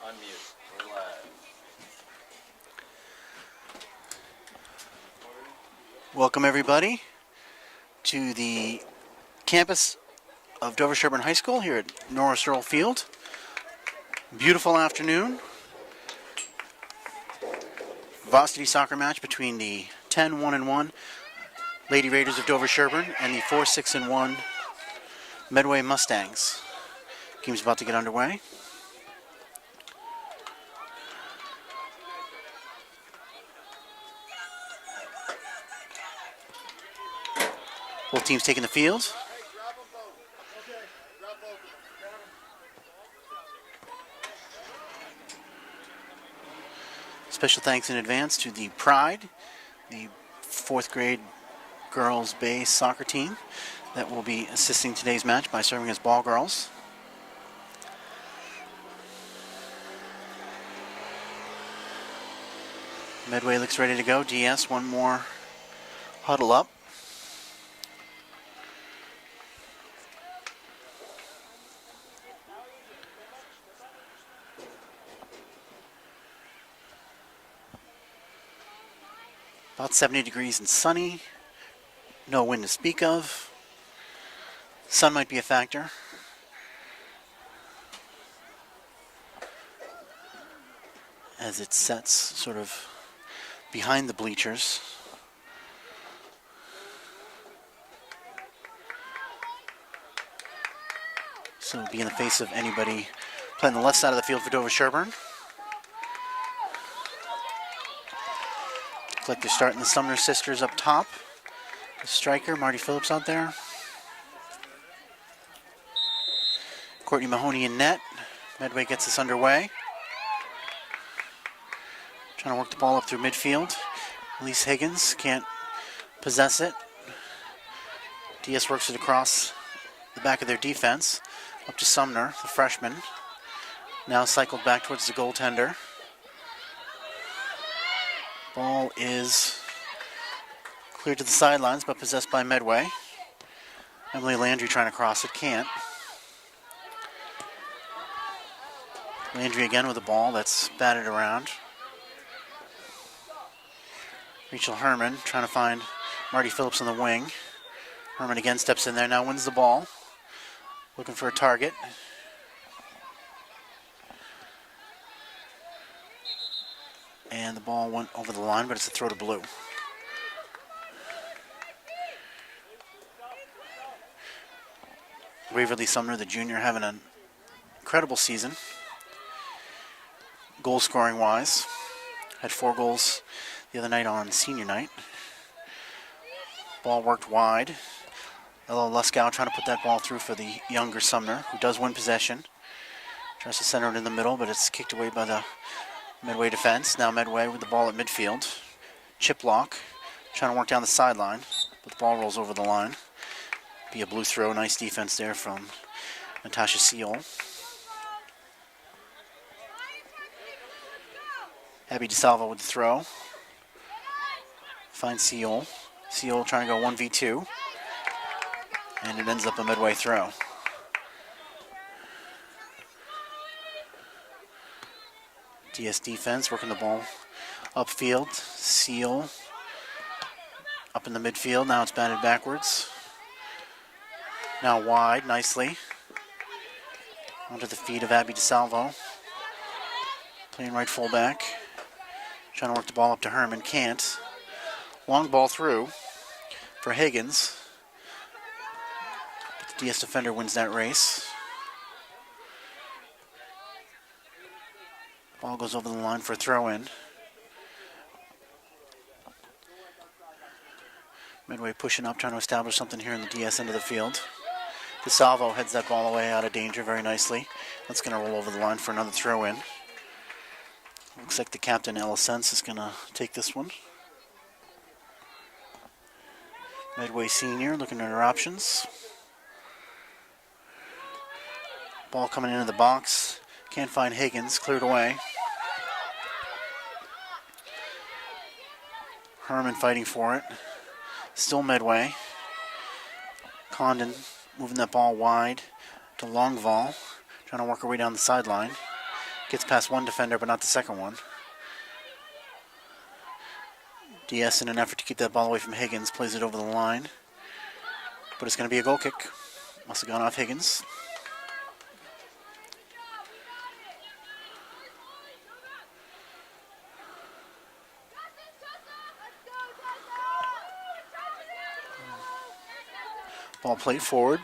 Unmute. We're live. Welcome everybody to the campus of Dover-Sherborn High School here at Norris Earl Field. Beautiful afternoon. Varsity soccer match between the 10-1-1 Lady Raiders of Dover-Sherborn and the 4-6-1 Medway Mustangs. Game's about to get underway. Both teams taking the field. Special thanks in advance to the Pride, the 4th grade girls base soccer team that will be assisting today's match by serving as ball girls. Medway looks ready to go. DS, one more huddle up. About 70 degrees and sunny. No wind to speak of. Sun might be a factor. As it sets sort of behind the bleachers. So it'll be in the face of anybody playing the left side of the field for Dover-Sherborn. Looks like they're starting the Sumner sisters up top. The striker, Marty Phillips out there. Courtney Mahoney in net. Medway gets this underway. Trying to work the ball up through midfield. Elise Higgins can't possess it. DS works it across the back of their defense. Up to Sumner, the freshman. Now cycled back towards the goaltender. Ball is cleared to the sidelines, but possessed by Medway. Emily Landry trying to cross it, can't. Landry again with the ball that's batted around. Rachel Herman trying to find Marty Phillips on the wing. Herman again steps in there, now wins the ball. Looking for a target. And the ball went over the line, but it's a throw to blue. Waverly Sumner, the junior, having an incredible season. Goal scoring wise. Had 4 goals the other night on senior night. Ball worked wide. Ella Luskow trying to put that ball through for the younger Sumner, who does win possession. Tries to center it in the middle, but it's kicked away by the Medway defense. Now Medway with the ball at midfield. Chip lock. Trying to work down the sideline, but the ball rolls over the line. Be a blue throw. Nice defense there from Natasha Seal. Abby DeSalvo with the throw. Finds Seal. Seal trying to go 1v2. And it ends up a Medway throw. DS defense working the ball upfield. Seal up in the midfield. Now it's batted backwards. Now wide, nicely. Onto the feet of Abby DeSalvo. Playing right fullback. Trying to work the ball up to Herman. Can't. Long ball through for Higgins. But the DS defender wins that race. Ball goes over the line for a throw-in. Medway pushing up, trying to establish something here in the DS end of the field. DeSalvo heads that ball away out of danger very nicely. That's going to roll over the line for another throw-in. Looks like the captain, Ella Sense, is going to take this one. Medway senior looking at her options. Ball coming into the box. Can't find Higgins. Cleared away. Herman fighting for it. Still Medway. Condon moving that ball wide to Longval. Trying to work her way down the sideline. Gets past one defender, but not the second one. DS, in an effort to keep that ball away from Higgins, plays it over the line. But it's going to be a goal kick. Must have gone off Higgins. Ball played forward.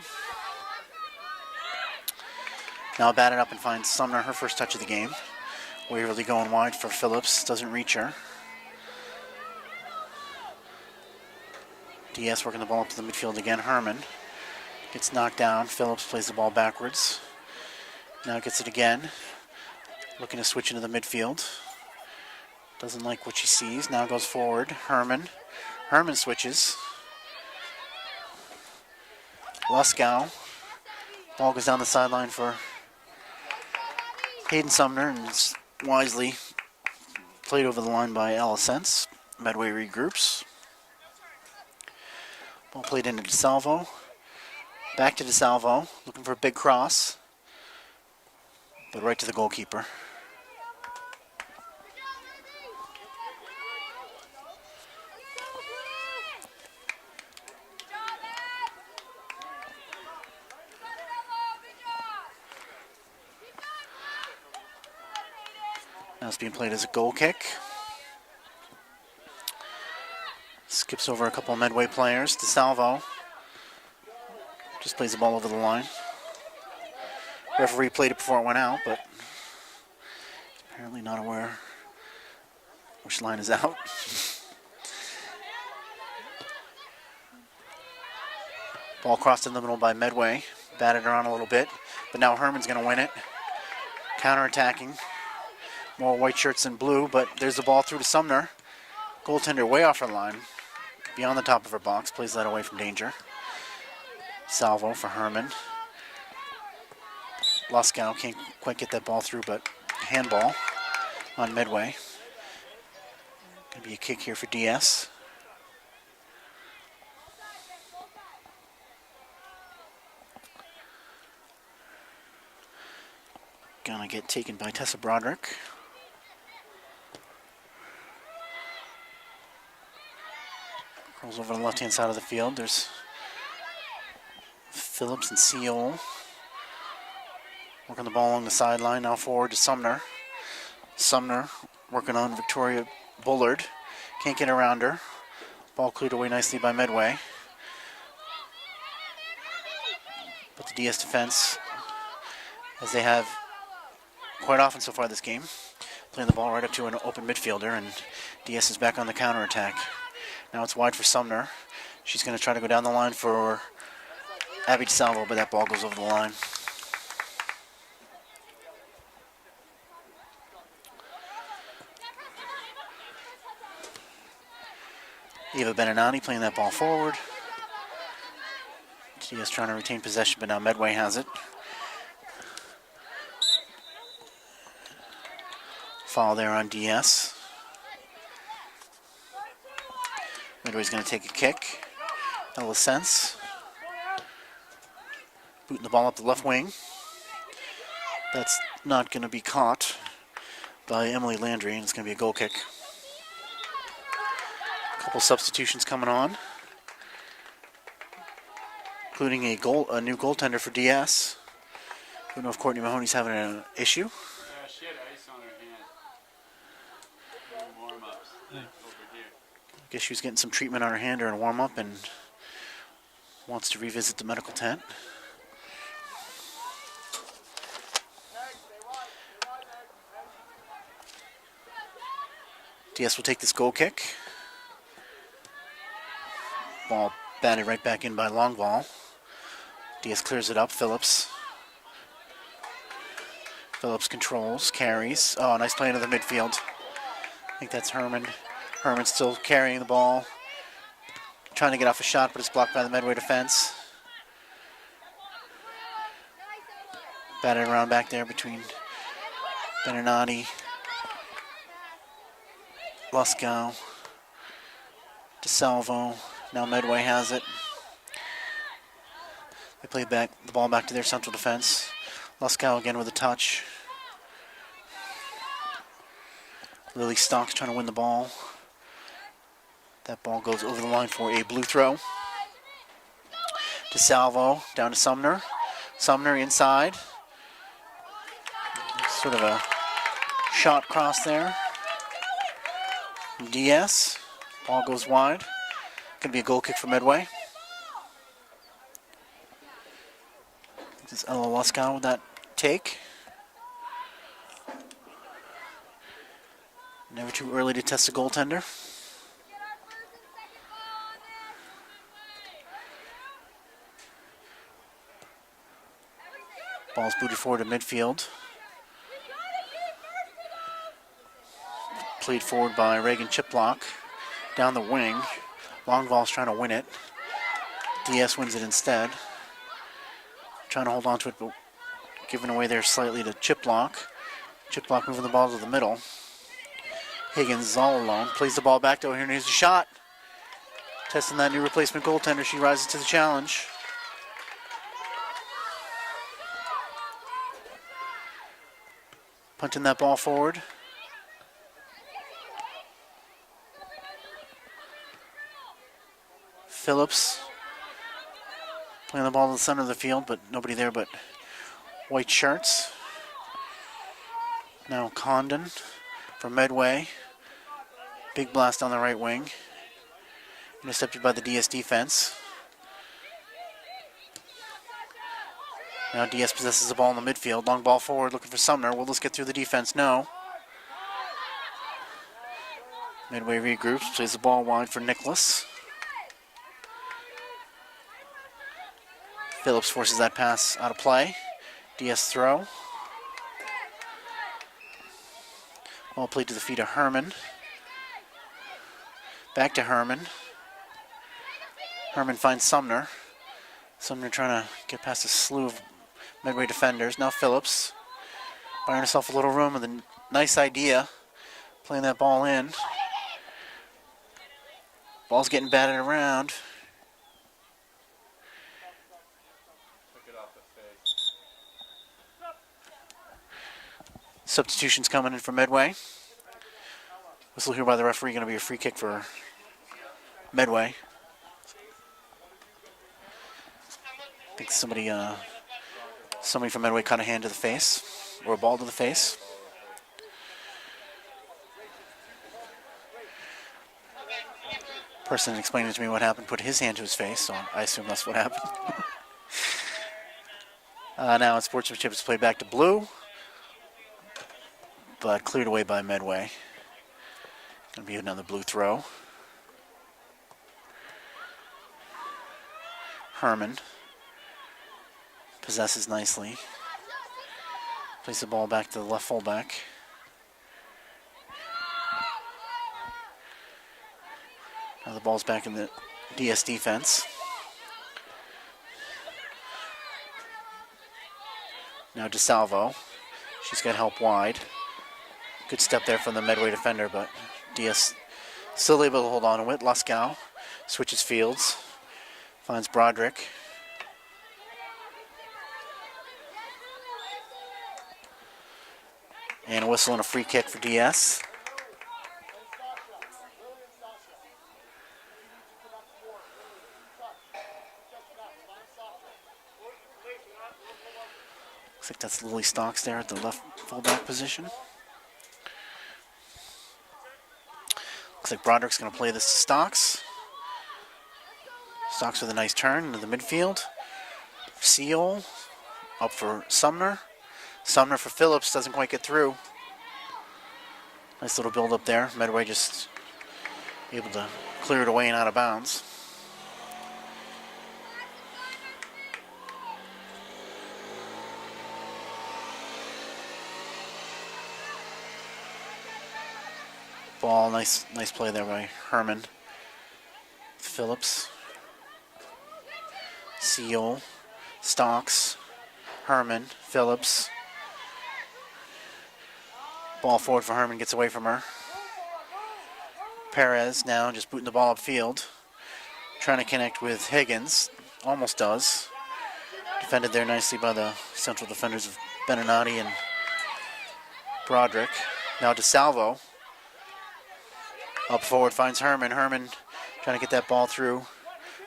Now batted up and finds Sumner, her first touch of the game. Waverly going wide for Phillips, doesn't reach her. DS working the ball up to the midfield again. Herman gets knocked down. Phillips plays the ball backwards. Now gets it again. Looking to switch into the midfield. Doesn't like what she sees. Now goes forward. Herman switches. Luskow. Ball goes down the sideline for Hayden Sumner, and it's wisely played over the line by Ellisence. Medway regroups. Ball played into DeSalvo. Back to DeSalvo, looking for a big cross, but right to the goalkeeper. Now it's being played as a goal kick. Skips over a couple of Medway players. DeSalvo just plays the ball over the line. Referee played it before it went out, but apparently not aware which line is out. Ball crossed in the middle by Medway. Batted around a little bit, but now Herman's going to win it. Counter-attacking. More white shirts than blue, but there's the ball through to Sumner. Goaltender way off her line. Beyond the top of her box. Plays that away from danger. Salvo for Herman. Luskow can't quite get that ball through, but handball on Medway. Going to be a kick here for DS. Going to get taken by Tessa Broderick. Rolls over to the left-hand side of the field. There's Phillips and Seol working the ball along the sideline. Now forward to Sumner. Sumner working on Victoria Bullard. Can't get around her. Ball cleared away nicely by Medway. But the DS defense, as they have quite often so far this game, playing the ball right up to an open midfielder, and DS is back on the counterattack. Now it's wide for Sumner. She's going to try to go down the line for Abby DeSalvo, but that ball goes over the line. Eva Beninati playing that ball forward. DS trying to retain possession, but now Medway has it. Foul there on DS. Medway's going to take a kick. Ellisence. Booting the ball up the left wing. That's not going to be caught by Emily Landry, and it's going to be a goal kick. A couple substitutions coming on, including a new goaltender for DS. I don't know if Courtney Mahoney's having an issue. She had ice on her hand. Warm-ups over here. I guess she was getting some treatment on her hand during warm-up and wants to revisit the medical tent. DS will take this goal kick. Ball batted right back in by Longvall. DS clears it up. Phillips controls, carries. Oh, nice play into the midfield. I think that's Herman. Herman still carrying the ball. Trying to get off a shot, but it's blocked by the Medway defense. Batted around back there between Beninati, Luskow, DeSalvo. Now Medway has it. They play the ball back to their central defense. Luskow again with a touch. Lily Stocks trying to win the ball. That ball goes over the line for a blue throw. DeSalvo down to Sumner. Sumner inside. Sort of a shot cross there. DS. Ball goes wide. Gonna be a goal kick for Medway. This is Ella Luskow with that take. Never too early to test a goaltender. Ball's booted forward to midfield. Played forward by Reagan Chiplock. Down the wing. Longvall's trying to win it. DS wins it instead. Trying to hold on to it, but giving away there slightly to Chiplock. Chiplock moving the ball to the middle. Higgins is all alone. Plays the ball back to here, and here's a shot. Testing that new replacement goaltender. She rises to the challenge. Punting that ball forward. Phillips playing the ball to the center of the field, but nobody there but white shirts. Now Condon for Medway. Big blast down the right wing. Intercepted by the DS defense. Now DS possesses the ball in the midfield. Long ball forward looking for Sumner. Will this get through the defense? No. Medway regroups. Plays the ball wide for Nicholas. Phillips forces that pass out of play. DS throw. Ball played to the feet of Herman. Back to Herman. Herman finds Sumner. Sumner trying to get past a slew of Medway defenders. Now Phillips buying herself a little room with a nice idea. Playing that ball in. Ball's getting batted around. Took it off the face. Substitutions coming in for Medway. Whistle here by the referee, going to be a free kick for Medway. I think somebody from Medway caught a hand to the face, or a ball to the face. Person explaining to me what happened put his hand to his face, so I assume that's what happened. Now in sportsmanship, it's played back to blue, but cleared away by Medway. Going to be another blue throw. Herman possesses nicely. Plays the ball back to the left fullback. Now the ball's back in the DS defense. Now DeSalvo. She's got help wide. Good step there from the Medway defender, but DS still able to hold on to it. Luskow switches fields. Finds Broderick. And a whistle and a free kick for DS. Looks like that's Lily Stocks there at the left fullback position. Looks like Broderick's going to play this to Stocks. Stocks with a nice turn into the midfield. Seal up for Sumner. Sumner for Phillips, doesn't quite get through. Nice little build up there. Medway just able to clear it away and out of bounds. Ball, nice play there by Herman. Phillips. Seal. Stocks. Herman. Phillips. Ball forward for Herman, gets away from her. Perez now just booting the ball upfield. Trying to connect with Higgins. Almost does. Defended there nicely by the central defenders of Beninati and Broderick. Now DeSalvo Up forward finds Herman. Herman trying to get that ball through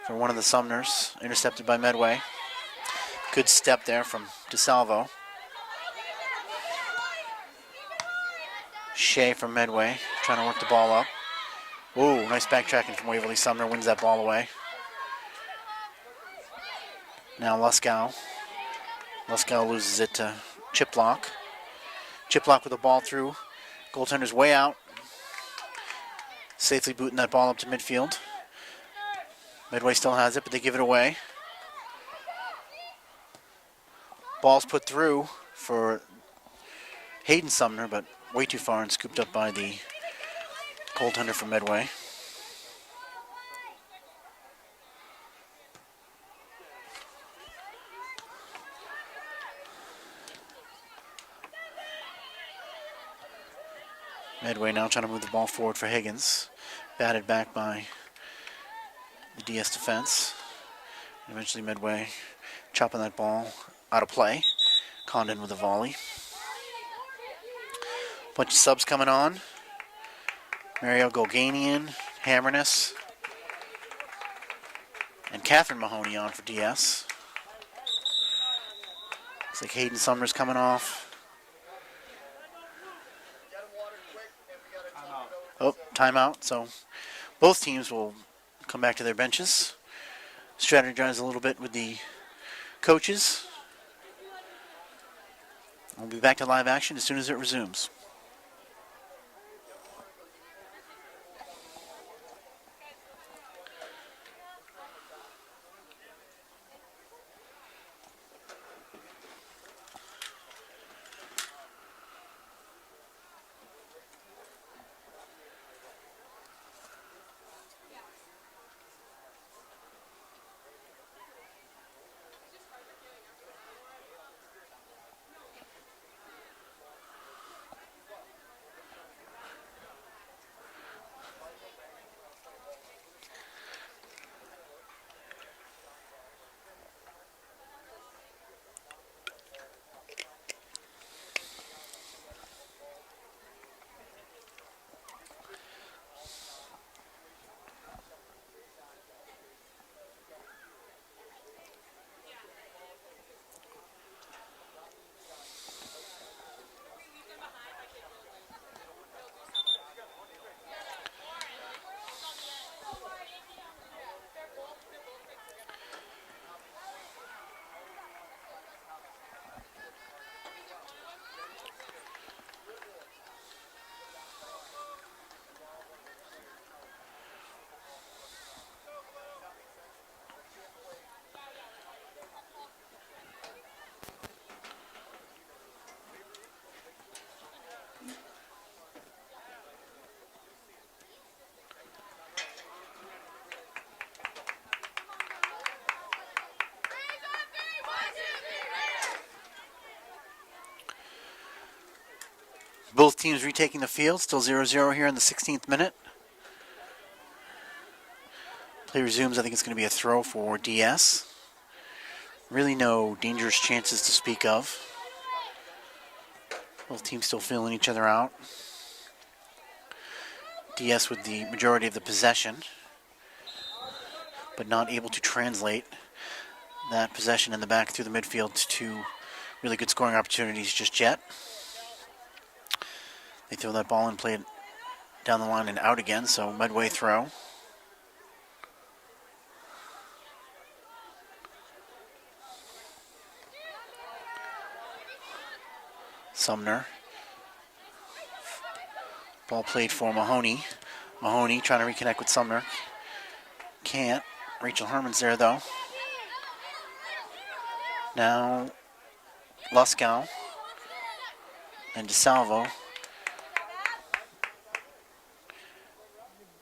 for one of the Sumners. Intercepted by Medway. Good step there from DeSalvo. Shea from Medway trying to work the ball up. Ooh, nice backtracking from Waverly. Sumner wins that ball away. Now Luskow. Luskow loses it to Chiplock. Chiplock with the ball through. Goaltender's way out. Safely booting that ball up to midfield. Medway still has it, but they give it away. Ball's put through for Hayden Sumner, but way too far and scooped up by the goaltender from Medway. Medway now trying to move the ball forward for Higgins. Batted back by the DS defense. Eventually Medway chopping that ball out of play. Condon with a volley. Bunch of subs coming on. Mario Golganian, Hammerness, and Catherine Mahoney on for DS. Looks like Hayden Sumner's coming off. Oh, timeout. So both teams will come back to their benches. Strategize a little bit with the coaches. We'll be back to live action as soon as it resumes. Both teams retaking the field, still 0-0 here in the 16th minute. Play resumes. I think it's going to be a throw for DS. Really no dangerous chances to speak of. Both teams still feeling each other out. DS with the majority of the possession, but not able to translate that possession in the back through the midfield to really good scoring opportunities just yet. They throw that ball and play it down the line and out again, so Medway throw. Sumner. Ball played for Mahoney. Mahoney trying to reconnect with Sumner. Can't. Rachel Herman's there though. Now Luskow and DeSalvo.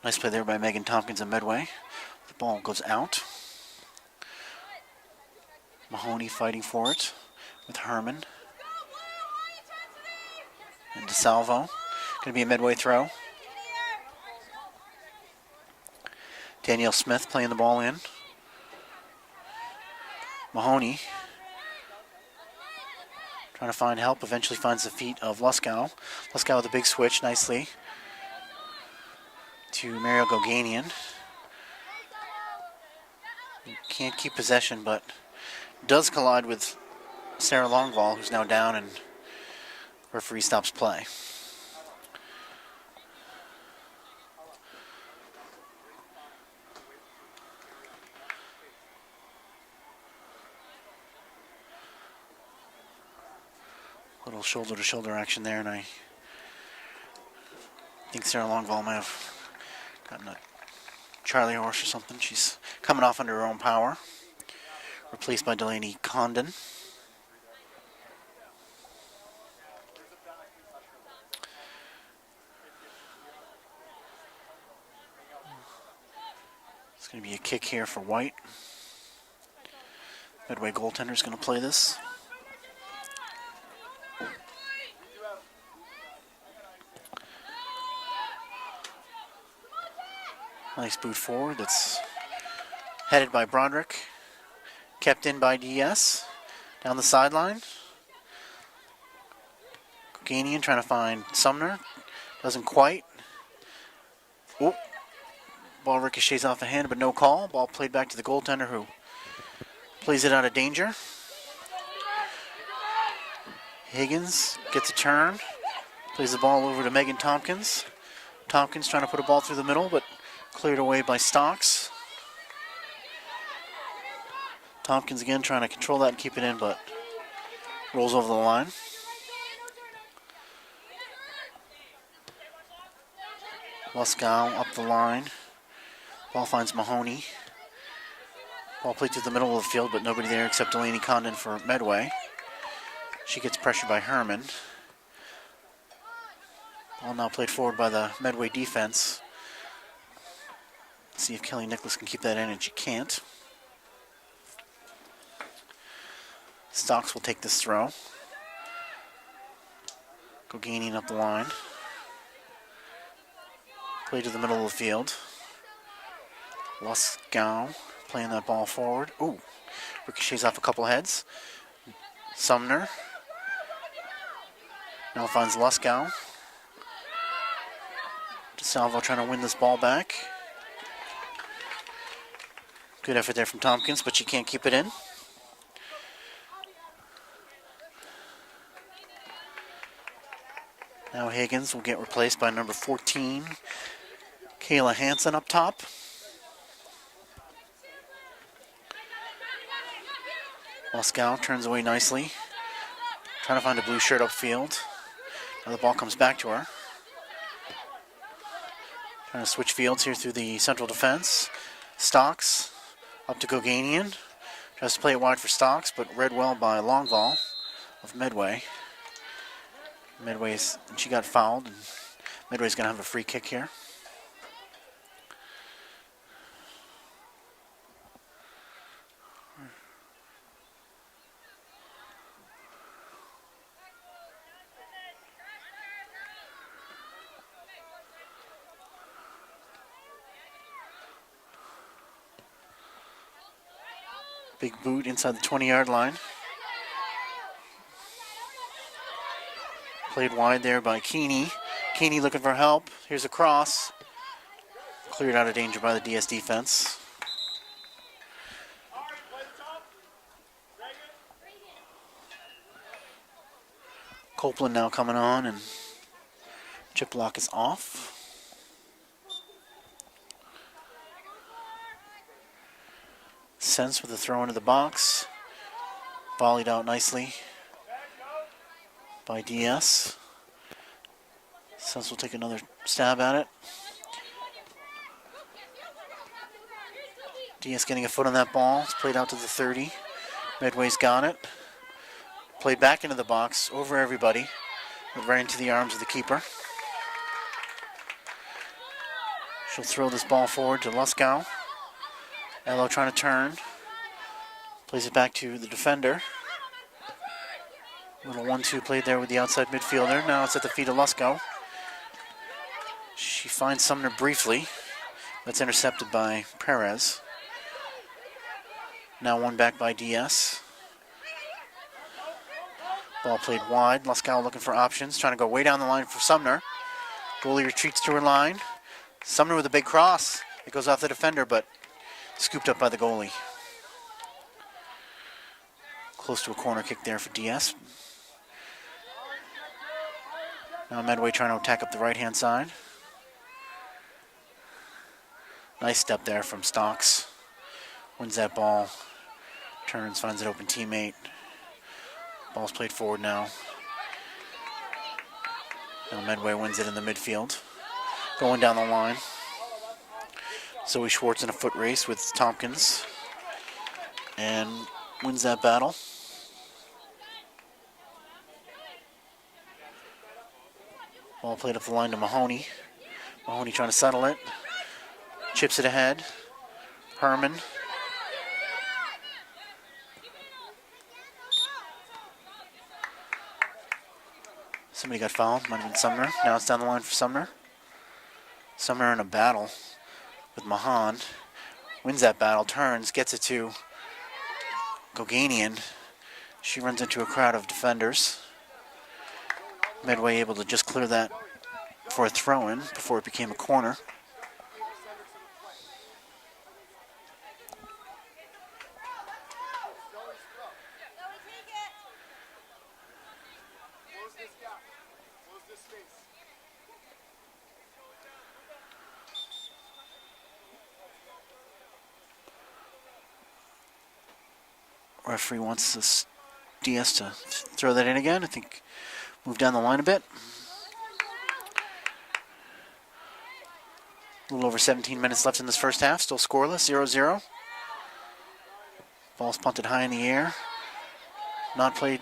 Nice play there by Megan Tompkins and Medway. The ball goes out. Mahoney fighting for it with Herman. And DeSalvo. Going to be a Medway throw. Danielle Smith playing the ball in. Mahoney trying to find help. Eventually finds the feet of Luskow. Luskow with a big switch nicely to Mariel Goganian. Can't keep possession, but does collide with Sarah Longval, who's now down, and referee stops play. Little shoulder-to-shoulder action there, and I think Sarah Longval might have gotten a Charlie horse or something. She's coming off under her own power. Replaced by Delaney Condon. It's going to be a kick here for White. Medway goaltender is going to play this. Nice boot forward that's headed by Broderick. Kept in by DS. Down the sideline. Goganian trying to find Sumner. Doesn't quite. Oop. Ball ricochets off the hand, but no call. Ball played back to the goaltender who plays it out of danger. Higgins gets a turn. Plays the ball over to Megan Tompkins. Tompkins trying to put a ball through the middle, but cleared away by Stocks. Tompkins again trying to control that and keep it in, but rolls over the line. Luskow up the line. Ball finds Mahoney. Ball played through the middle of the field, but nobody there except Delaney Condon for Medway. She gets pressured by Herman. Ball now played forward by the Medway defense. See if Kelly Nicholas can keep that in, and she can't. Stocks will take this throw. Goganian up the line. Play to the middle of the field. Luskow playing that ball forward. Ooh, ricochets off a couple heads. Sumner now finds Luskow. DeSalvo trying to win this ball back. Good effort there from Tompkins, but she can't keep it in. Now Higgins will get replaced by number 14, Kayla Hansen up top. Luskow turns away nicely. Trying to find a blue shirt upfield. Now the ball comes back to her. Trying to switch fields here through the central defense. Stocks up to Goganian. Tries to play it wide for Stocks, but read well by Longval of Medway. Medway's, and she got fouled, and Medway's going to have a free kick here. Big boot inside the 20-yard line. Played wide there by Keeney. Keeney looking for help. Here's a cross. Cleared out of danger by the DS defense. Copeland now coming on, and chip block is off. Sense with a throw into the box. Volleyed out nicely by DS. Sense will take another stab at it. DS getting a foot on that ball. It's played out to the 30. Medway's got it. Played back into the box, over everybody. Right into the arms of the keeper. She'll throw this ball forward to Luskow. Ello trying to turn. Plays it back to the defender. Little 1-2 played there with the outside midfielder. Now it's at the feet of Luskow. She finds Sumner briefly. That's intercepted by Perez. Now one back by DS. Ball played wide. Luskow looking for options. Trying to go way down the line for Sumner. Goalie retreats to her line. Sumner with a big cross. It goes off the defender, but scooped up by the goalie. Close to a corner kick there for DS. Now Medway trying to attack up the right-hand side. Nice step there from Stocks. Wins that ball. Turns, finds an open teammate. Ball's played forward now. Now Medway wins it in the midfield. Going down the line. Zoe Schwartz in a foot race with Tompkins. And wins that battle. Ball played up the line to Mahoney. Mahoney trying to settle it. Chips it ahead. Herman. Somebody got fouled. Might have been Sumner. Now it's down the line for Sumner. Sumner in a battle with Mahan. Wins that battle. Turns. Gets it to Goganian. She runs into a crowd of defenders. Medway able to just clear that for a throw-in before it became a corner. Referee wants this DS to throw that in again. I think move down the line a bit. A little over 17 minutes left in this first half. Still scoreless, 0-0. Ball's punted high in the air. Not played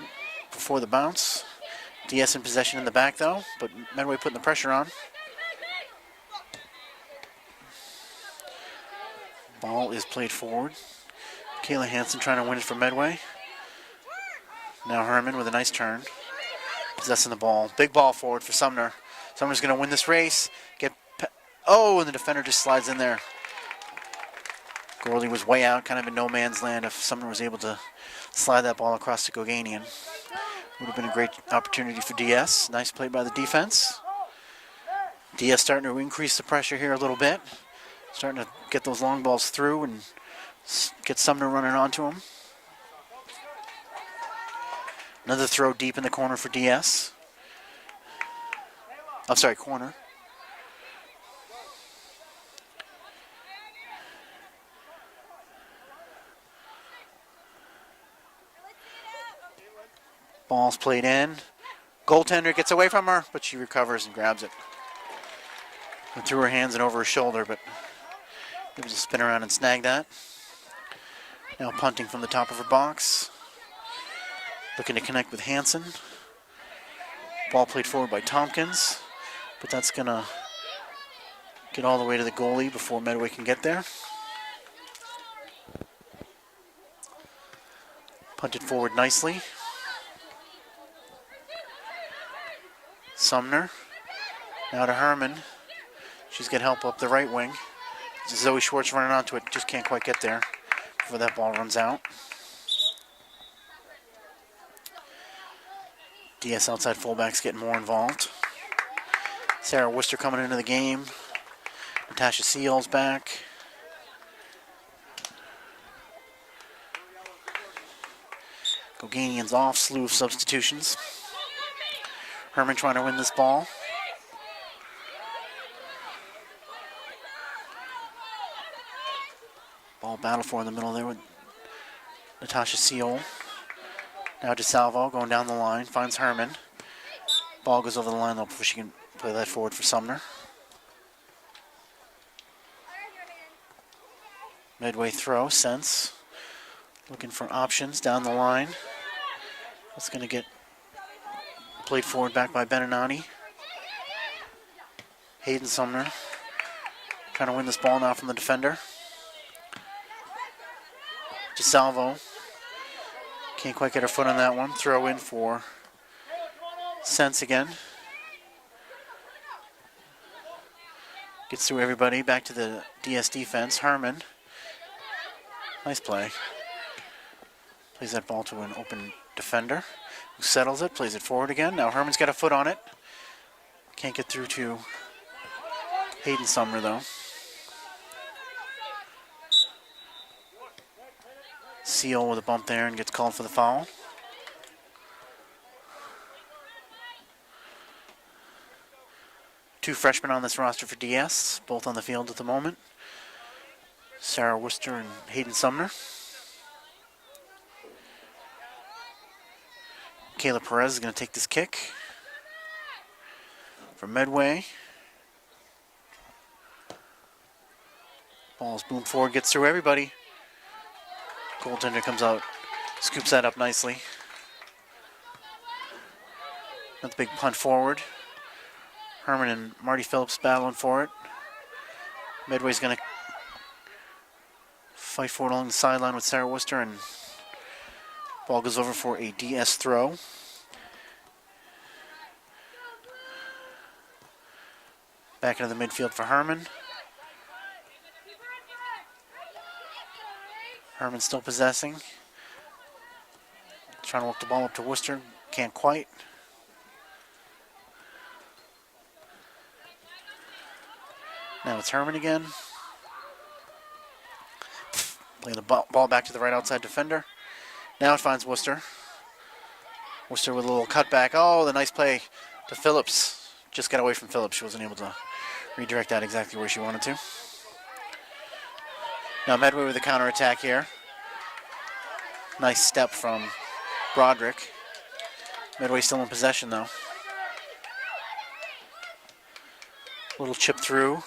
before the bounce. DS in possession in the back though, but Medway putting the pressure on. Ball is played forward. Kayla Hansen trying to win it for Medway. Now Herman with a nice turn. Possessing the ball. Big ball forward for Sumner. Sumner's going to win this race. And the defender just slides in there. Gorley was way out, kind of in no man's land. If Sumner was able to slide that ball across to Goganian, would have been a great opportunity for DS. Nice play by the defense. DS starting to increase the pressure here a little bit. Starting to get those long balls through and get Sumner running onto him. Another throw deep in the corner for DS. Corner. Ball's played in. Goaltender gets away from her, but she recovers and grabs it. Went through her hands and over her shoulder, but able to spin around and snag that. Now punting from the top of her box. Looking to connect with Hansen. Ball played forward by Tompkins, but that's going to get all the way to the goalie before Medway can get there. Punted forward nicely. Sumner. Now to Herman. She's got help up the right wing. Zoe Schwartz running onto it. Just can't quite get there before that ball runs out. DS outside fullbacks getting more involved. Sarah Worcester coming into the game. Natasha Seals back. Goganian's off, slew of substitutions. Herman trying to win this ball. Ball battle for in the middle there with Natasha Seal. Now DeSalvo going down the line, finds Herman. Ball goes over the line though before she can play that forward for Sumner. Medway throw, Sense. Looking for options down the line. That's going to get played forward back by Beninati. Hayden Sumner trying to win this ball now from the defender. DeSalvo can't quite get her foot on that one. Throw in for Sense again. Gets through everybody. Back to the DS defense. Herman. Nice play. Plays that ball to an open defender who settles it, plays it forward again. Now Herman's got a foot on it. Can't get through to Hayden Sumner, though. Seal with a bump there and gets called for the foul. Two freshmen on this roster for DS, both on the field at the moment. Sarah Worcester and Hayden Sumner. Kayla Perez is going to take this kick from Medway. Ball's boomed forward, gets through everybody. Goaltender comes out, scoops that up nicely. Another big punt forward. Herman and Marty Phillips battling for it. Medway's going to fight for it along the sideline with Sarah Worcester, and ball goes over for a DS throw. Back into the midfield for Herman. Herman still possessing. Trying to work the ball up to Worcester. Can't quite. Now it's Herman again. Playing the ball back to the right outside defender. Now it finds Worcester. Worcester with a little cutback. Oh, the nice play to Phillips. Just got away from Phillips. She wasn't able to redirect that exactly where she wanted to. Now Medway with a counterattack here. Nice step from Broderick. Medway still in possession though. Little chip through.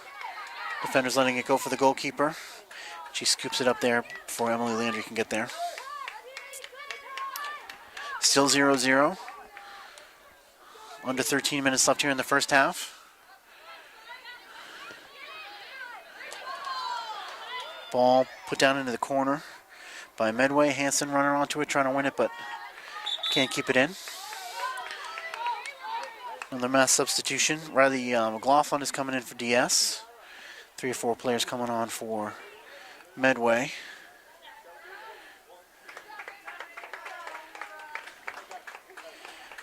Defender's letting it go for the goalkeeper. She scoops it up there before Emily Landry can get there. Still 0-0. Under 13 minutes left here in the first half. Ball put down into the corner by Medway. Hanson running onto it, trying to win it, but can't keep it in. Another mass substitution. Riley McLaughlin is coming in for DS. 3 or 4 players coming on for Medway.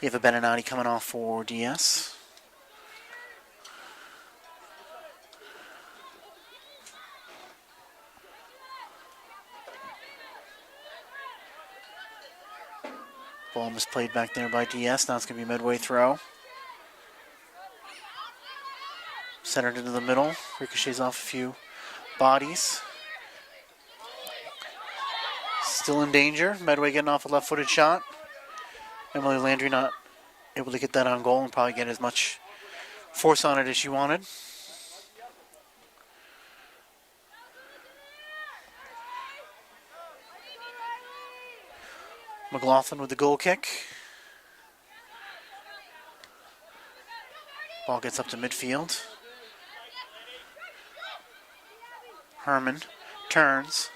Eva Beninati coming off for DS. Ball misplayed back there by DS. Now it's going to be Medway throw. Centered into the middle. Ricochets off a few bodies. Still in danger. Medway getting off a left-footed shot. Emily Landry not able to get that on goal and probably get as much force on it as she wanted. McLaughlin with the goal kick. Ball gets up to midfield. Herman turns.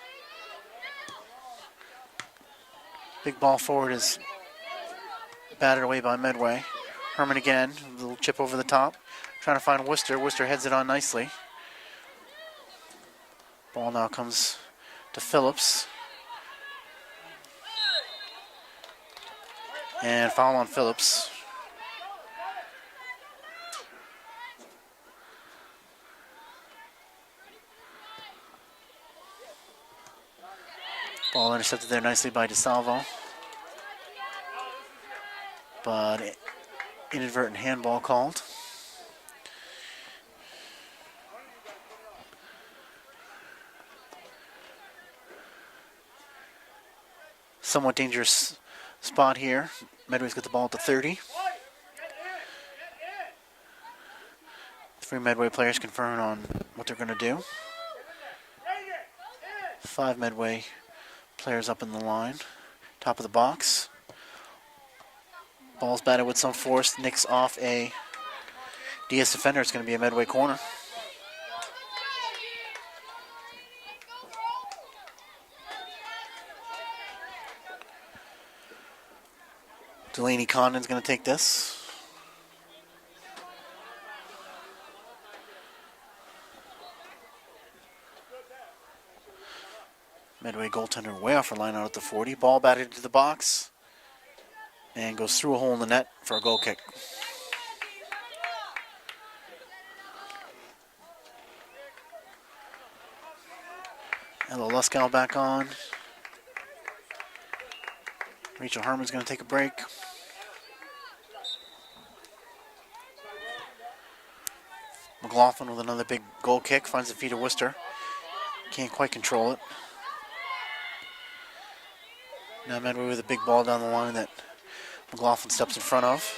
Big ball forward is batted away by Medway. Herman again, a little chip over the top. Trying to find Worcester. Worcester heads it on nicely. Ball now comes to Phillips. And foul on Phillips. Ball intercepted there nicely by DeSalvo. But inadvertent handball called. Somewhat dangerous spot here. Medway's got the ball at the 30. 3 Medway players confirming on what they're going to do. 5 Medway players up in the line. Top of the box. Ball's batted with some force. Nicks off a DS defender. It's going to be a Medway corner. Delaney Condon's going to take this. Medway goaltender way off her line out at the 40. Ball batted into the box and goes through a hole in the net for a goal kick. Hello, Luskow back on. Rachel Herman's going to take a break. McLaughlin with another big goal kick. Finds the feet of Worcester. Can't quite control it. Now Medway with a big ball down the line that McLaughlin steps in front of.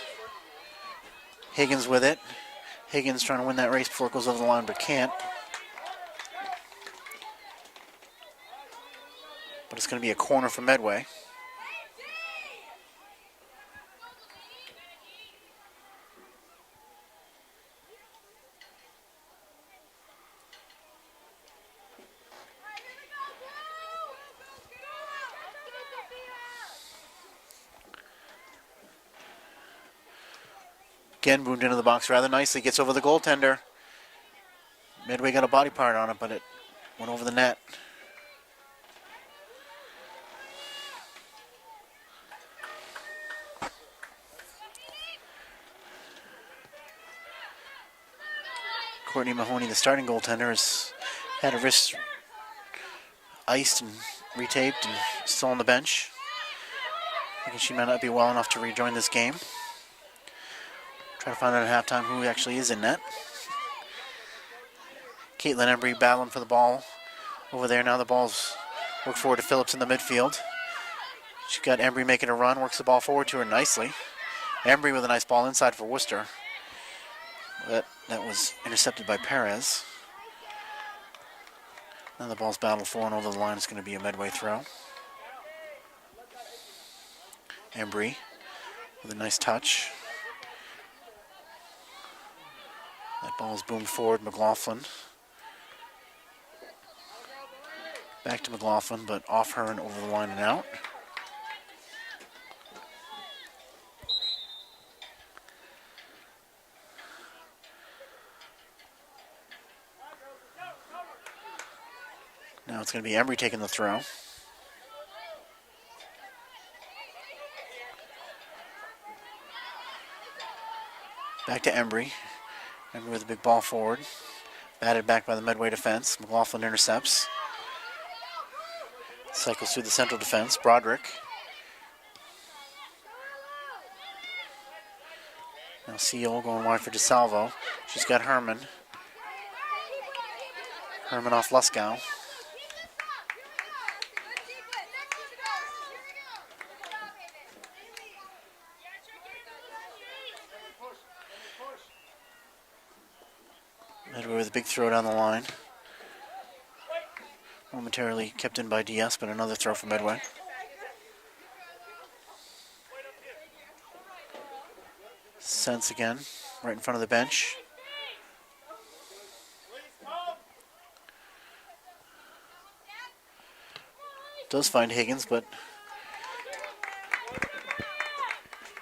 Higgins with it. Higgins trying to win that race before it goes over the line, but can't. But it's going to be a corner for Medway. Again, boomed into the box rather nicely. Gets over the goaltender. Medway got a body part on it, but it went over the net. Courtney Mahoney, the starting goaltender, has had her wrist iced and retaped and still on the bench. I think she might not be well enough to rejoin this game. Try to find out at halftime who actually is in net. Caitlin Embry battling for the ball over there. Now the ball's worked forward to Phillips in the midfield. She's got Embry making a run, works the ball forward to her nicely. Embry with a nice ball inside for Worcester. That was intercepted by Perez. Now the ball's battled for and over the line. It's going to be a Medway throw. Embry with a nice touch. That ball's boomed forward. McLaughlin. Back to McLaughlin, but off her and over the line and out. Now it's going to be Embry taking the throw. Back to Embry. Embry with a big ball forward. Batted back by the Medway defense. McLaughlin intercepts. Cycles through the central defense. Broderick. Now Seal going wide for DeSalvo. She's got Herman. Herman off Luskow. Medway with a big throw down the line. Momentarily kept in by DS, but another throw for Medway. Sense again, right in front of the bench. Does find Higgins, but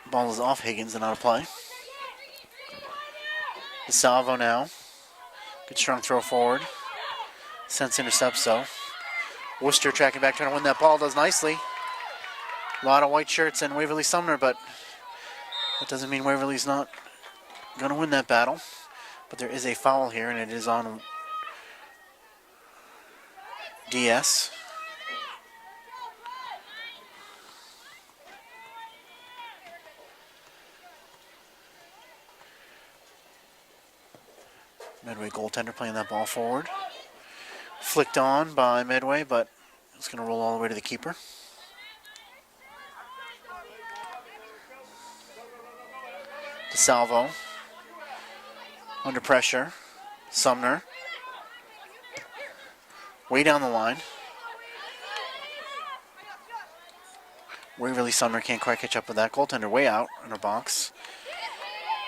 the ball is off Higgins and out of play. DeSalvo now. Good strong throw forward. Sense intercepts though. Worcester tracking back, trying to win that ball. Does nicely. A lot of white shirts and Waverly Sumner, but that doesn't mean Waverly's not going to win that battle. But there is a foul here, and it is on DS. Medway goaltender playing that ball forward. Flicked on by Medway, but it's going to roll all the way to the keeper. DeSalvo. Under pressure. Sumner. Way down the line. Waverly Sumner can't quite catch up with that. Goaltender way out in her box.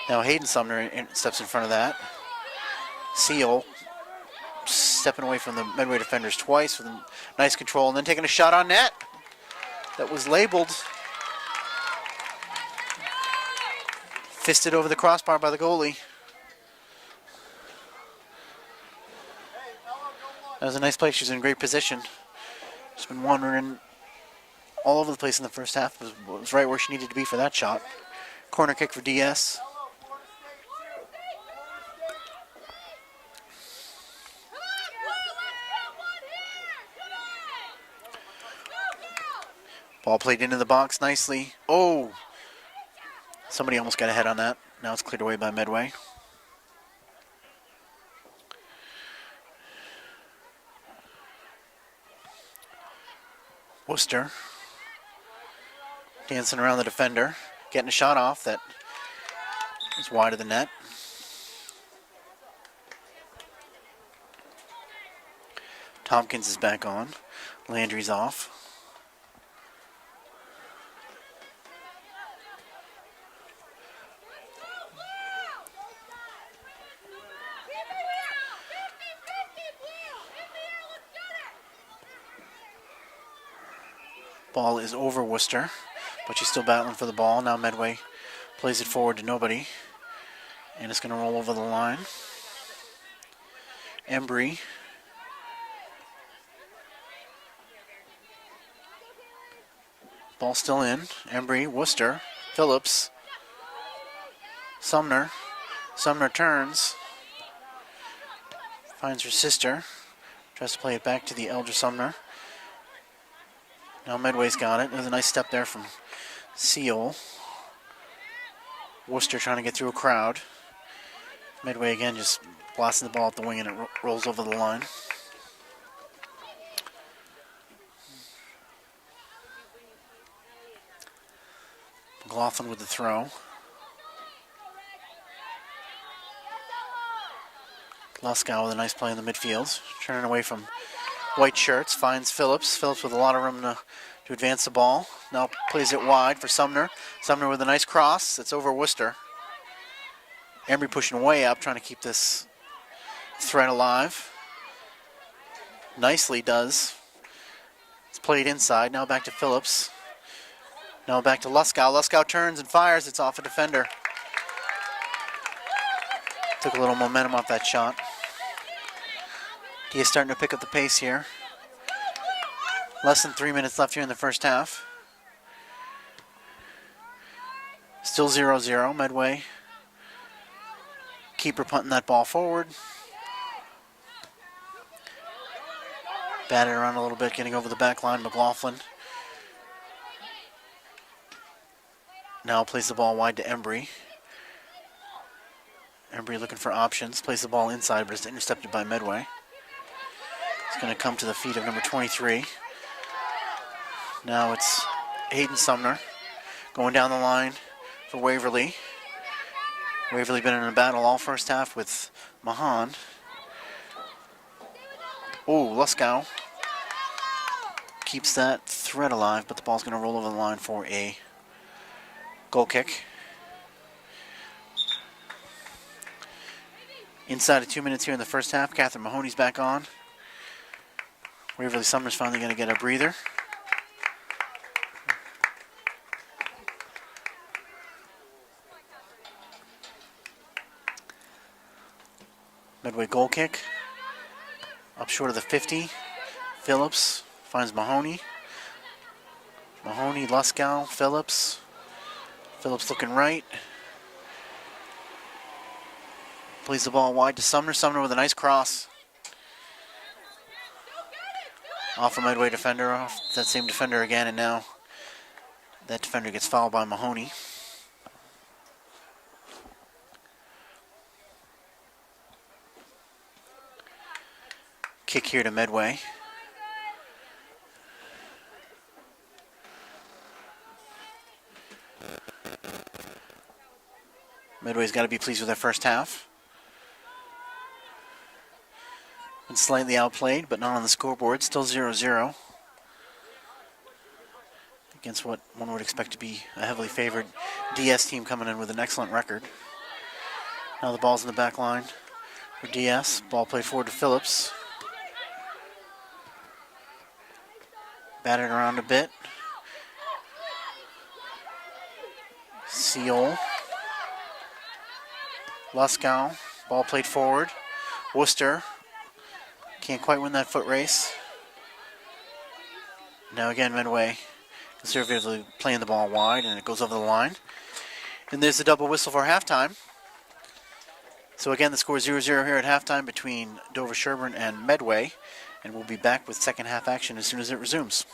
Now Hayden Sumner steps in front of that. Seal stepping away from the Medway defenders twice with a nice control and then taking a shot on net. That was labeled. Fisted over the crossbar by the goalie. That was a nice play. She was in great position. She's been wandering all over the place in the first half. It was right where she needed to be for that shot. Corner kick for DS. Ball played into the box nicely. Oh! Somebody almost got a head on that. Now it's cleared away by Medway. Worcester dancing around the defender, getting a shot off that is wide of the net. Tompkins is back on. Landry's off. Ball is over Worcester, but she's still battling for the ball. Now Medway plays it forward to nobody, and it's going to roll over the line. Embry. Ball still in. Embry, Worcester, Phillips, Sumner. Sumner turns, finds her sister, tries to play it back to the elder Sumner. Now Medway's got it. There's a nice step there from Seal. Worcester trying to get through a crowd. Medway again just blasting the ball at the wing, and it rolls over the line. McLaughlin with the throw. Luskow with a nice play in the midfield. Turning away from white shirts, finds Phillips. Phillips with a lot of room to advance the ball. Now plays it wide for Sumner. Sumner with a nice cross. It's over Worcester. Embry pushing way up, trying to keep this threat alive. Nicely does. It's played inside. Now back to Phillips. Now back to Luskow. Luskow turns and fires. It's off a defender. Took a little momentum off that shot. He is starting to pick up the pace here. Less than 3 minutes left here in the first half. Still 0-0. Medway. Keeper punting that ball forward. Batted around a little bit, getting over the back line. McLaughlin. Now plays the ball wide to Embry. Embry looking for options. Plays the ball inside, but it's intercepted by Medway. It's going to come to the feet of number 23. Now it's Hayden Sumner going down the line for Waverly. Waverly been in a battle all first half with Mahan. Oh, Luskow keeps that threat alive, but the ball's going to roll over the line for a goal kick. Inside of 2 minutes here in the first half. Catherine Mahoney's back on. Waverly Sumner's finally going to get a breather. Medway goal kick. Up short of the 50. Phillips finds Mahoney. Mahoney, Luskow, Phillips. Phillips looking right. Plays the ball wide to Sumner. Sumner with a nice cross. Off a Medway defender, off that same defender again, and now that defender gets fouled by Mahoney. Kick here to Medway. Medway's got to be pleased with their first half. Been slightly outplayed, but not on the scoreboard. Still 0-0. Against what one would expect to be a heavily favored DS team coming in with an excellent record. Now the ball's in the back line for DS. Ball played forward to Phillips. Batted around a bit. Seal. Luskow. Ball played forward. Worcester. Can't quite win that foot race. Now again, Medway conservatively playing the ball wide, and it goes over the line. And there's the double whistle for halftime. So again, the score is 0-0 here at halftime between Dover-Sherborn and Medway. And we'll be back with second half action as soon as it resumes.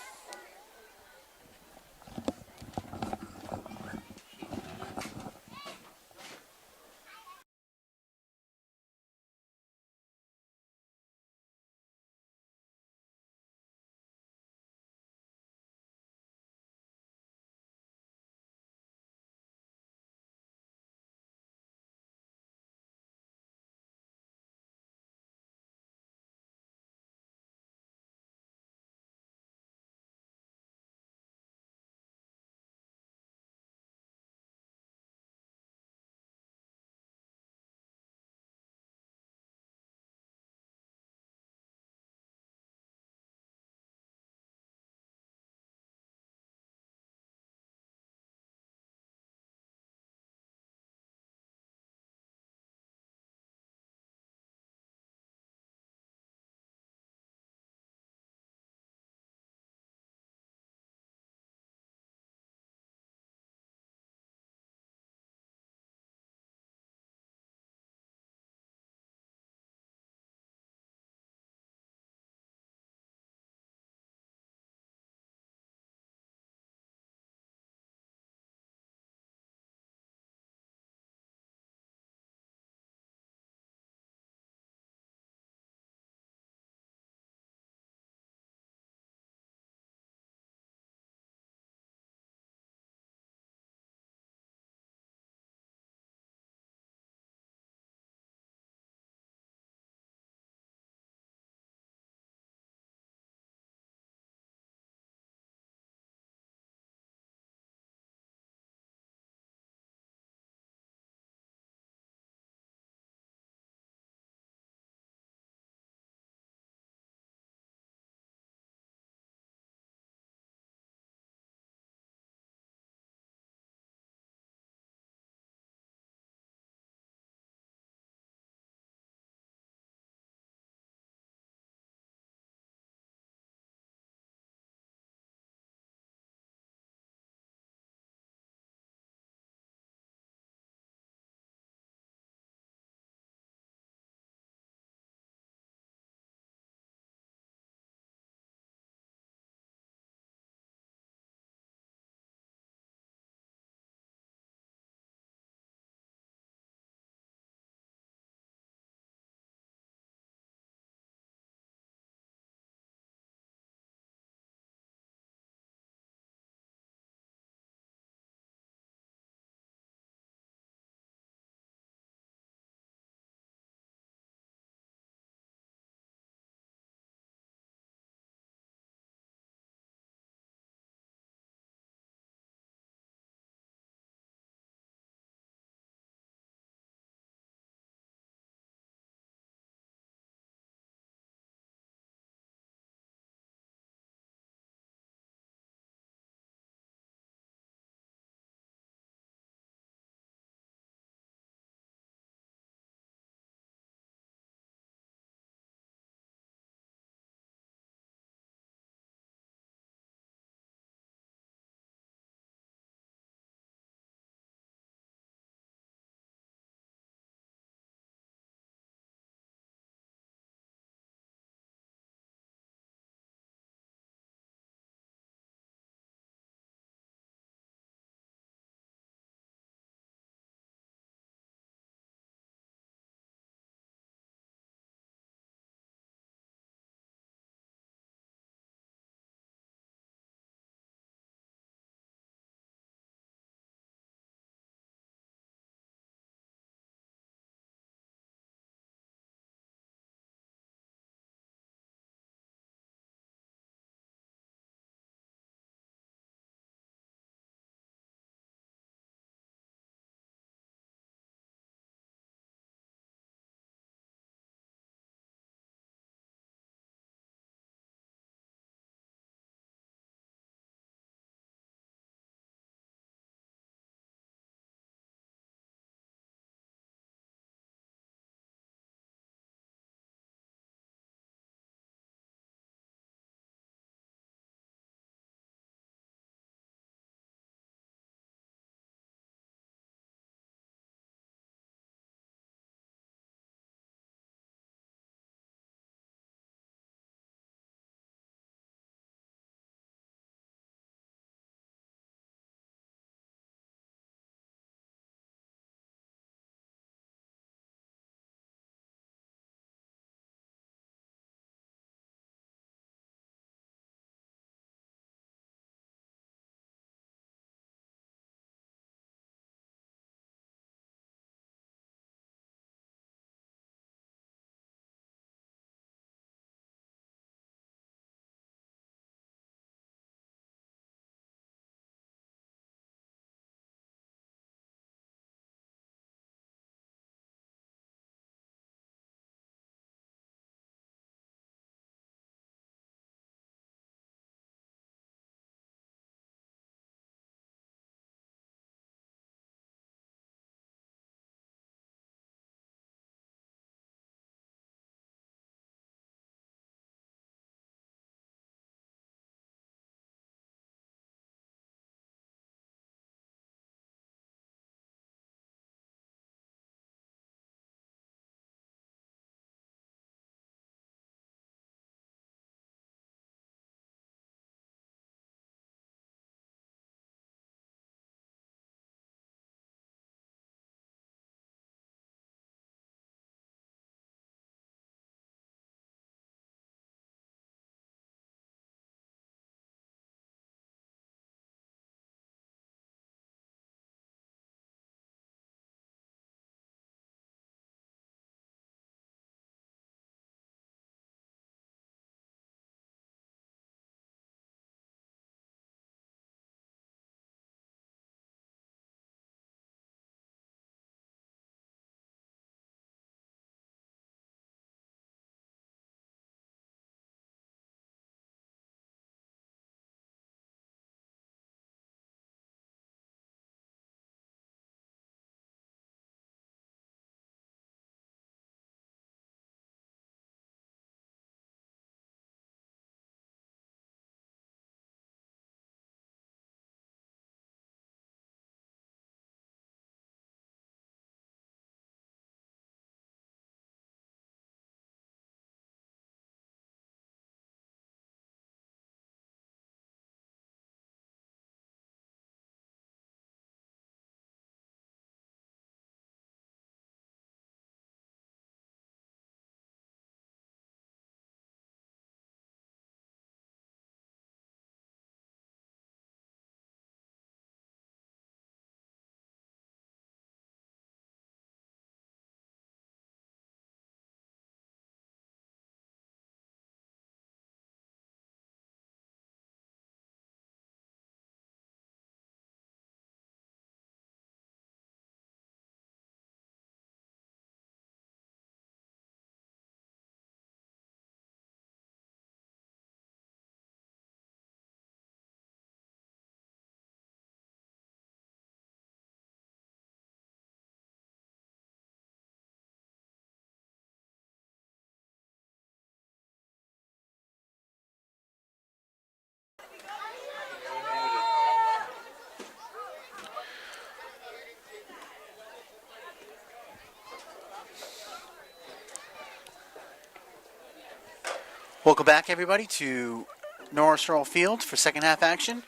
Welcome back, everybody, to Norris Earl Field for second half action.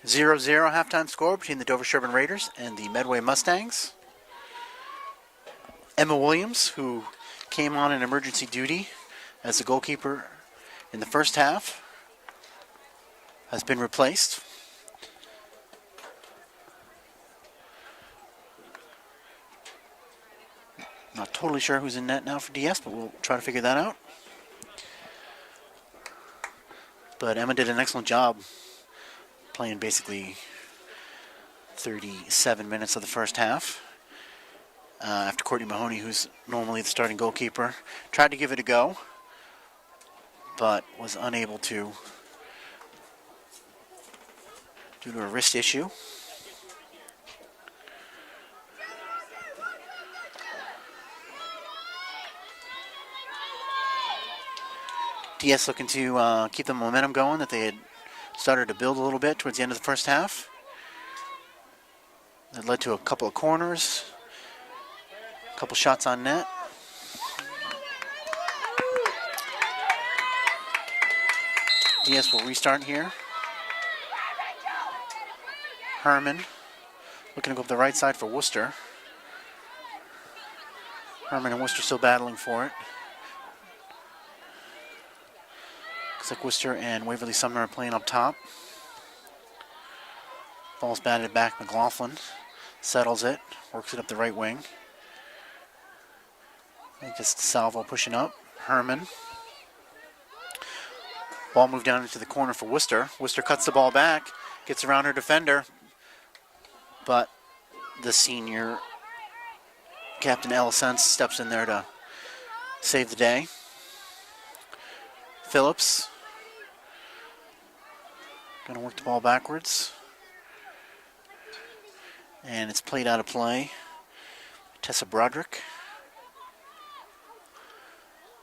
0-0 halftime score between the Dover-Sherborn Raiders and the Medway Mustangs. Emma Williams, who came on in emergency duty as the goalkeeper in the first half, has been replaced. Not totally sure who's in net now for DS, but we'll try to figure that out. But Emma did an excellent job playing basically 37 minutes of the first half. After Courtney Mahoney, who's normally the starting goalkeeper, tried to give it a go, but was unable to due to a wrist issue. DS looking to keep the momentum going that they had started to build a little bit towards the end of the first half. That led to a couple of corners, a couple shots on net. DS will restart here. Herman looking to go up the right side for Worcester. Herman and Worcester still battling for it. Looks like Worcester and Waverly Sumner are playing up top. Ball's batted back. McLaughlin settles it, works it up the right wing. And just Salvo pushing up. Herman. Ball moved down into the corner for Worcester. Worcester cuts the ball back, gets around her defender, but the senior Captain Ellison steps in there to save the day. Phillips going to work the ball backwards. And it's played out of play. Tessa Broderick.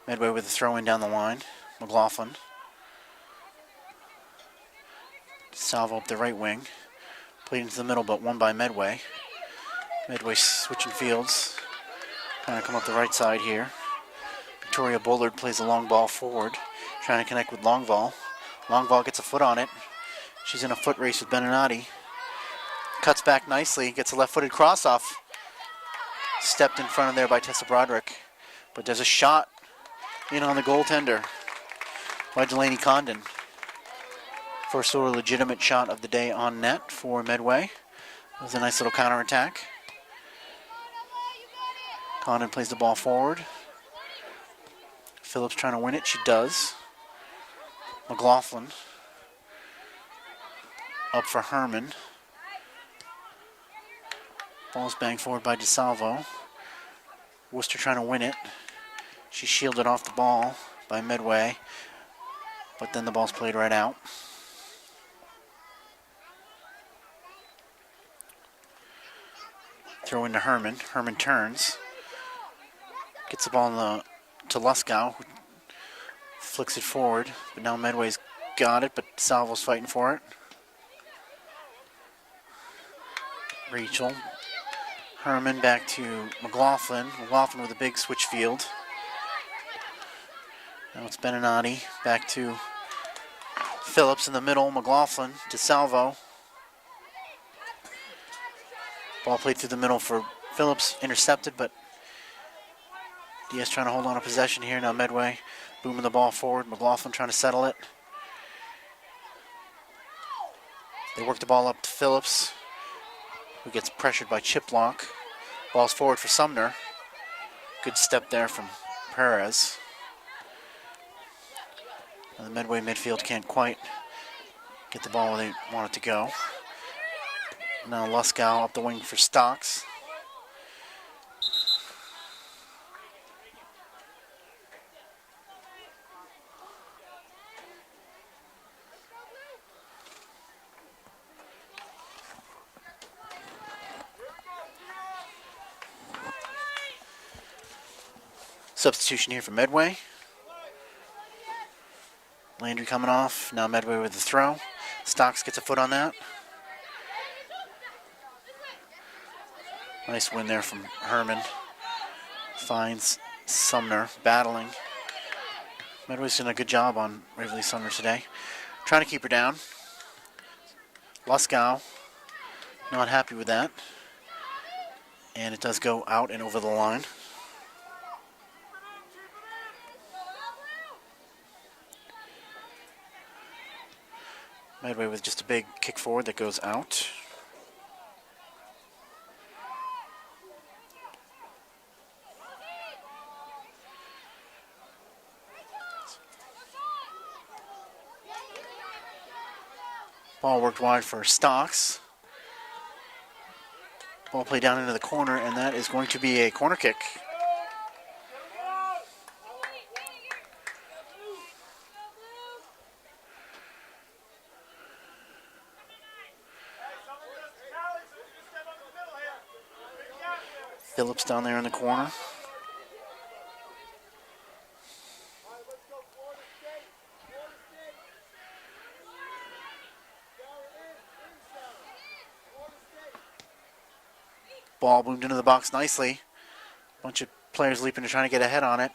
Medway with a throw in down the line. McLaughlin. Salvo up the right wing. Played into the middle, but won by Medway. Medway switching fields. Trying to come up the right side here. Victoria Bullard plays a long ball forward. Trying to connect with Longval. Longval gets a foot on it. She's in a foot race with Beninati. Cuts back nicely. Gets a left-footed cross-off. Stepped in front of there by Tessa Broderick. But there's a shot in on the goaltender by Delaney Condon. First sort of legitimate shot of the day on net for Medway. It was a nice little counterattack. Condon plays the ball forward. Phillips trying to win it. She does. McLaughlin up for Herman. Ball's banged forward by DeSalvo. Worcester trying to win it. She's shielded off the ball by Medway, but then the ball's played right out. Throw into Herman. Herman turns. Gets the ball to Luskow, who flicks it forward, but now Medway's got it, but Salvo's fighting for it. Rachel. Herman back to McLaughlin. McLaughlin with a big switch field. Now it's Beninati. Back to Phillips in the middle. McLaughlin to Salvo. Ball played through the middle for Phillips. Intercepted, but Diaz trying to hold on to possession here. Now Medway booming the ball forward. McLaughlin trying to settle it. They work the ball up to Phillips, who gets pressured by Chiplock. Ball's forward for Sumner. Good step there from Perez. Now the Medway midfield can't quite get the ball where they want it to go. Now Luskow up the wing for Stocks. Substitution here for Medway. Landry coming off. Now Medway with the throw. Stocks gets a foot on that. Nice win there from Herman. Finds Sumner battling. Medway's doing a good job on Waverly Sumner today. Trying to keep her down. Luskow not happy with that. And it does go out and over the line. Medway with just a big kick forward that goes out. Ball worked wide for Stocks. Ball played down into the corner, and that is going to be a corner kick. Phillips down there in the corner. Ball moved into the box nicely. Bunch of players leaping to trying to get ahead on it.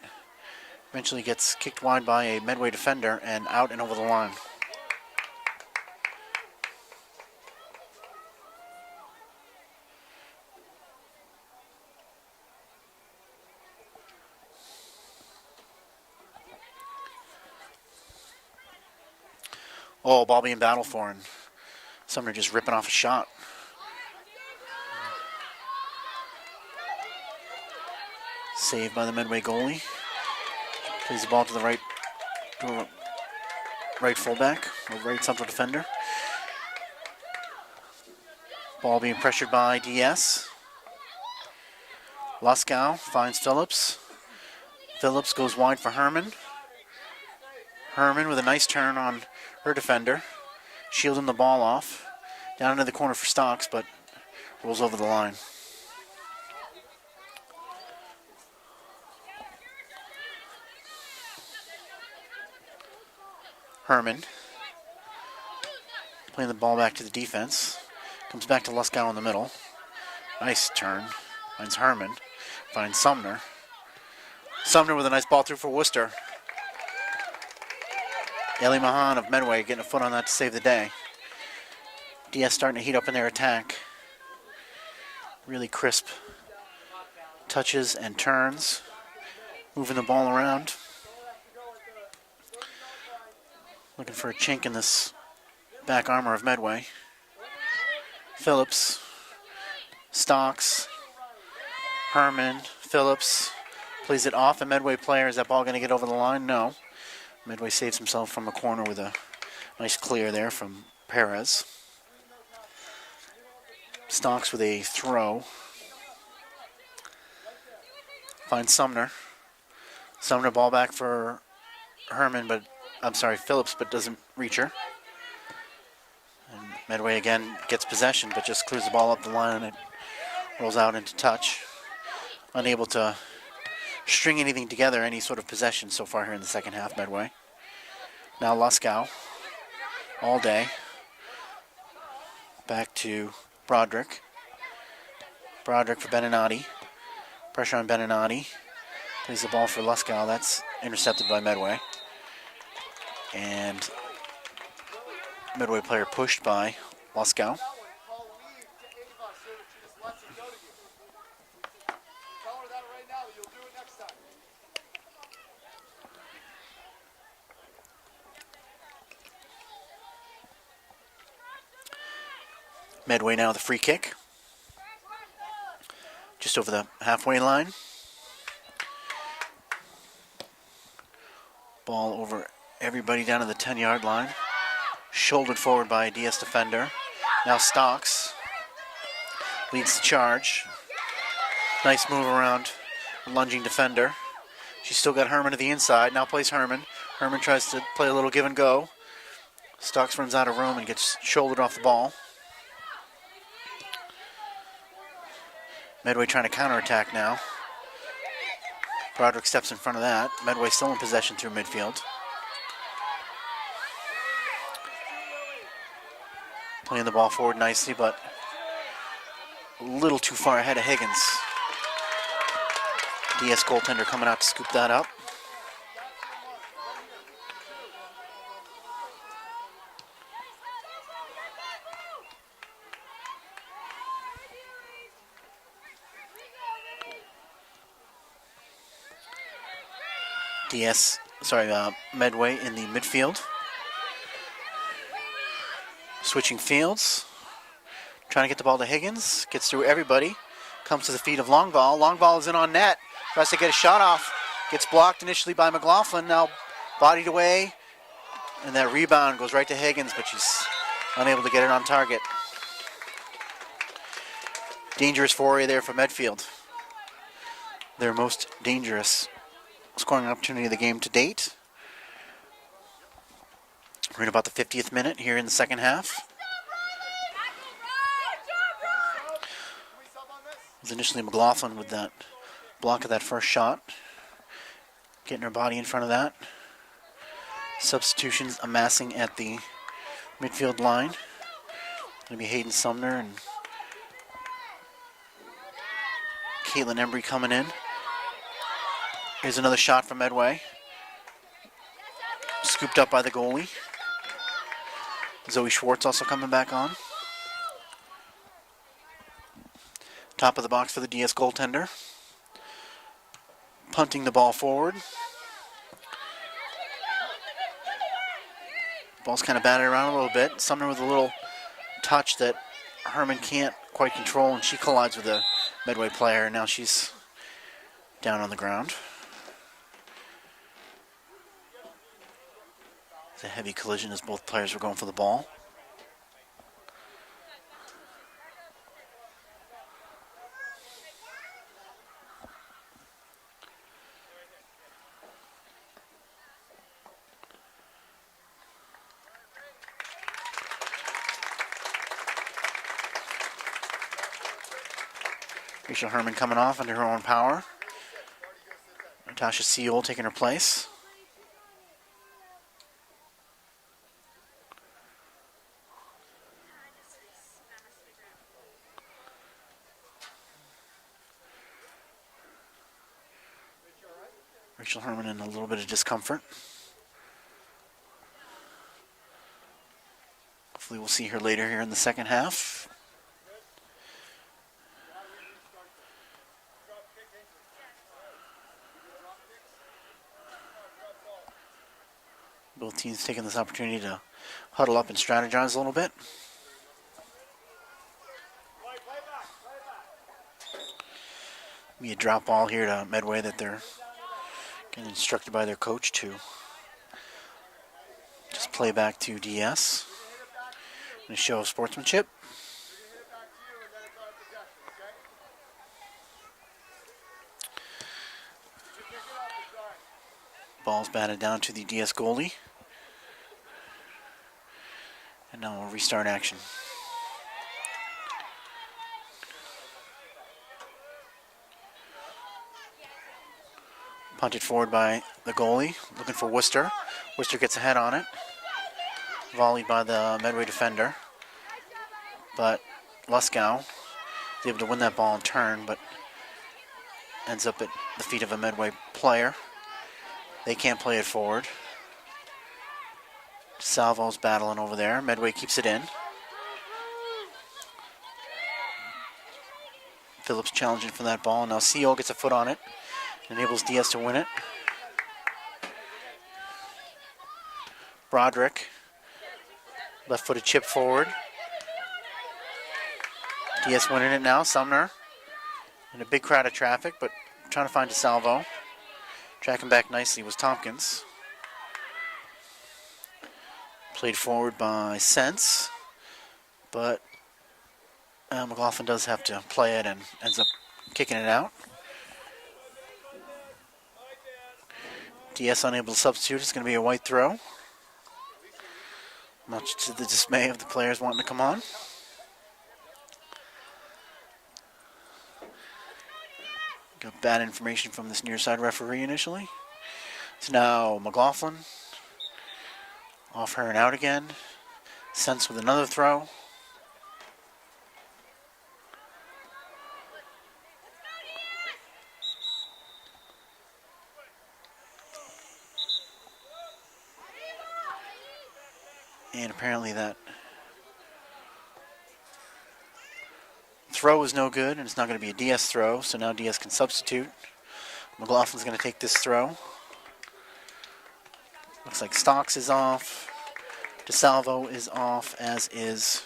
Eventually gets kicked wide by a Medway defender and out and over the line. Oh, ball being battled for, and Sumner just ripping off a shot. Saved by the Medway goalie. Plays the ball to the right fullback, or right central defender. Ball being pressured by DS. Luskow finds Phillips. Phillips goes wide for Herman. Herman with a nice turn on her defender, shielding the ball off. Down into the corner for Stocks, but rolls over the line. Herman playing the ball back to the defense. Comes back to Luskow in the middle. Nice turn. Finds Herman. Finds Sumner. Sumner with a nice ball through for Worcester. Eli Mahan of Medway getting a foot on that to save the day. DS starting to heat up in their attack. Really crisp touches and turns. Moving the ball around. Looking for a chink in this back armor of Medway. Phillips. Stocks. Herman. Phillips. Plays it off a Medway player. Is that ball going to get over the line? No. Medway saves himself from a corner with a nice clear there from Perez. Stocks with a throw. Finds Sumner. Sumner ball back for Herman, Phillips, but doesn't reach her. And Medway again gets possession, but just clears the ball up the line and it rolls out into touch. Unable to string anything together, any sort of possession so far here in the second half, Medway. Now Luskow, all day. Back to Broderick. Broderick for Beninati. Pressure on Beninati. Plays the ball for Luskow. That's intercepted by Medway. And Medway player pushed by Luskow. Medway now the free kick. Just over the halfway line. Ball over everybody down to the 10-yard line. Shouldered forward by a DS defender. Now Stocks leads the charge. Nice move around a lunging defender. She's still got Herman to the inside. Now plays Herman. Herman tries to play a little give and go. Stocks runs out of room and gets shouldered off the ball. Medway trying to counterattack now. Broderick steps in front of that. Medway still in possession through midfield. Playing the ball forward nicely, but a little too far ahead of Higgins. DS goaltender coming out to scoop that up. Medway in the midfield. Switching fields. Trying to get the ball to Higgins. Gets through everybody. Comes to the feet of Long Ball. Long Ball is in on net. Tries to get a shot off. Gets blocked initially by McLaughlin. Now bodied away. And that rebound goes right to Higgins, but she's unable to get it on target. Dangerous foray there for Medfield. Their most dangerous scoring opportunity of the game to date. We're in about the 50th minute here in the second half. It was initially McLaughlin with that block of that first shot. Getting her body in front of that. Substitutions amassing at the midfield line. Going to be Hayden Sumner and Caitlin Embry coming in. Here's another shot from Medway. Scooped up by the goalie. Zoe Schwartz also coming back on. Top of the box for the DS goaltender. Punting the ball forward. Ball's kind of batted around a little bit. Sumner with a little touch that Herman can't quite control, and she collides with a Medway player, and now she's down on the ground. It's a heavy collision as both players were going for the ball. Rachel Herman coming off under her own power. Natasha Seol taking her place. Rachel Herman in a little bit of discomfort. Hopefully we'll see her later here in the second half. Both teams taking this opportunity to huddle up and strategize a little bit. Be a drop ball here to Medway that they're getting instructed by their coach to just play back to DS. And a show of sportsmanship. Ball's batted down to the DS goalie. And now we'll restart action. Punted forward by the goalie, looking for Worcester. Worcester gets a head on it. Volleyed by the Medway defender. But Luskow is able to win that ball in turn, but ends up at the feet of a Medway player. They can't play it forward. Salvo's battling over there. Medway keeps it in. Phillips challenging for that ball. Now CO gets a foot on it. Enables DS to win it. Broderick. Left-footed chip forward. DS winning it now. Sumner. In a big crowd of traffic, but trying to find DeSalvo. Tracking back nicely was Tompkins. Played forward by Sense, but McLaughlin does have to play it and ends up kicking it out. DS unable to substitute. It's going to be a white throw. Much to the dismay of the players wanting to come on. Got bad information from this near side referee initially. So now McLaughlin. Off her and out again. Sense with another throw. And apparently that throw is no good, and it's not going to be a DS throw, so now DS can substitute. McLaughlin's going to take this throw. Looks like Stocks is off. DeSalvo is off, as is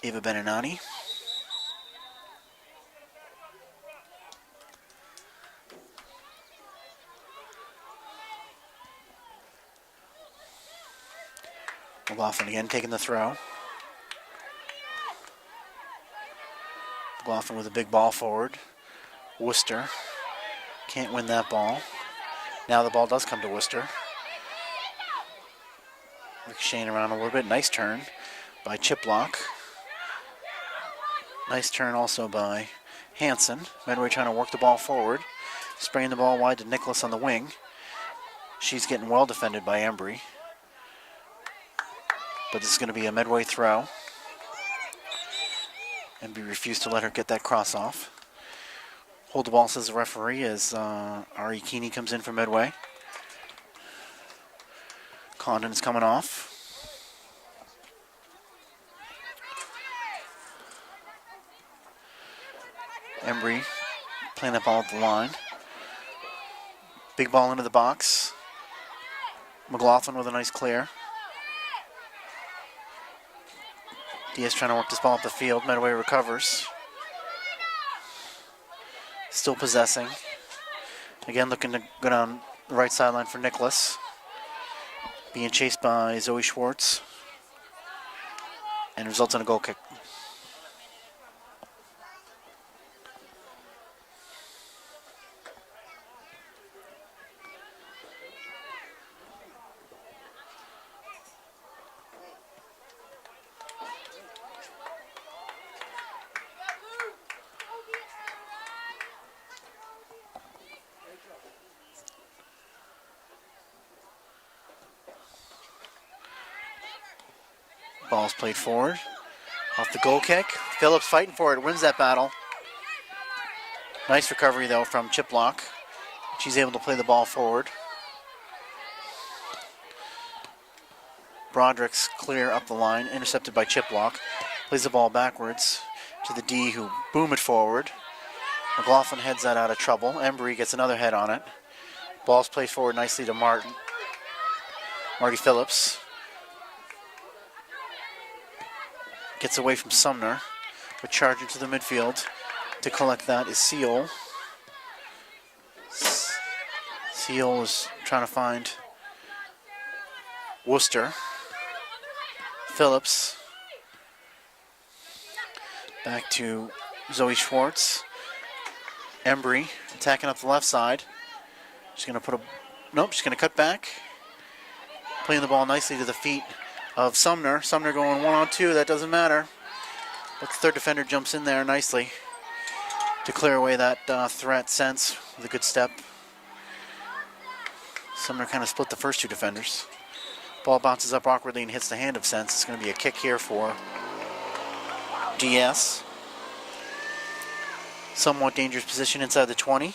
Ava Beninati. McLaughlin again taking the throw. McLaughlin with a big ball forward. Worcester can't win that ball. Now the ball does come to Worcester. Ricocheting around a little bit. Nice turn by Chiplock. Nice turn also by Hansen. Medway trying to work the ball forward. Spraying the ball wide to Nicholas on the wing. She's getting well defended by Embry. But this is going to be a Medway throw. Embry refused to let her get that cross off. Hold the ball, says the referee, as Ari Keeney comes in for Medway. Condon is coming off. Embry playing that ball at the line. Big ball into the box. McLaughlin with a nice clear. Diaz trying to work this ball up the field. Medway recovers. Still possessing. Again, looking to go down the right sideline for Nicholas. Being chased by Zoe Schwartz. And results in a goal kick. Ball's played forward. Off the goal kick. Phillips fighting for it. Wins that battle. Nice recovery, though, from Chiplock. She's able to play the ball forward. Broderick's clear up the line. Intercepted by Chiplock. Plays the ball backwards to the D, who boom it forward. McLaughlin heads that out of trouble. Embry gets another head on it. Ball's played forward nicely to Marty Phillips. Gets away from Sumner, but charging to the midfield to collect that is Seal. Seal is trying to find Worcester. Phillips. Back to Zoe Schwartz. Embry attacking up the left side. She's going to put a... Nope, she's going to cut back. Playing the ball nicely to the feet of Sumner. Sumner going 1-on-2. That doesn't matter. But the third defender jumps in there nicely to clear away that threat. Sense with a good step. Sumner kind of split the first two defenders. Ball bounces up awkwardly and hits the hand of Sense. It's going to be a kick here for DS. Somewhat dangerous position inside the 20.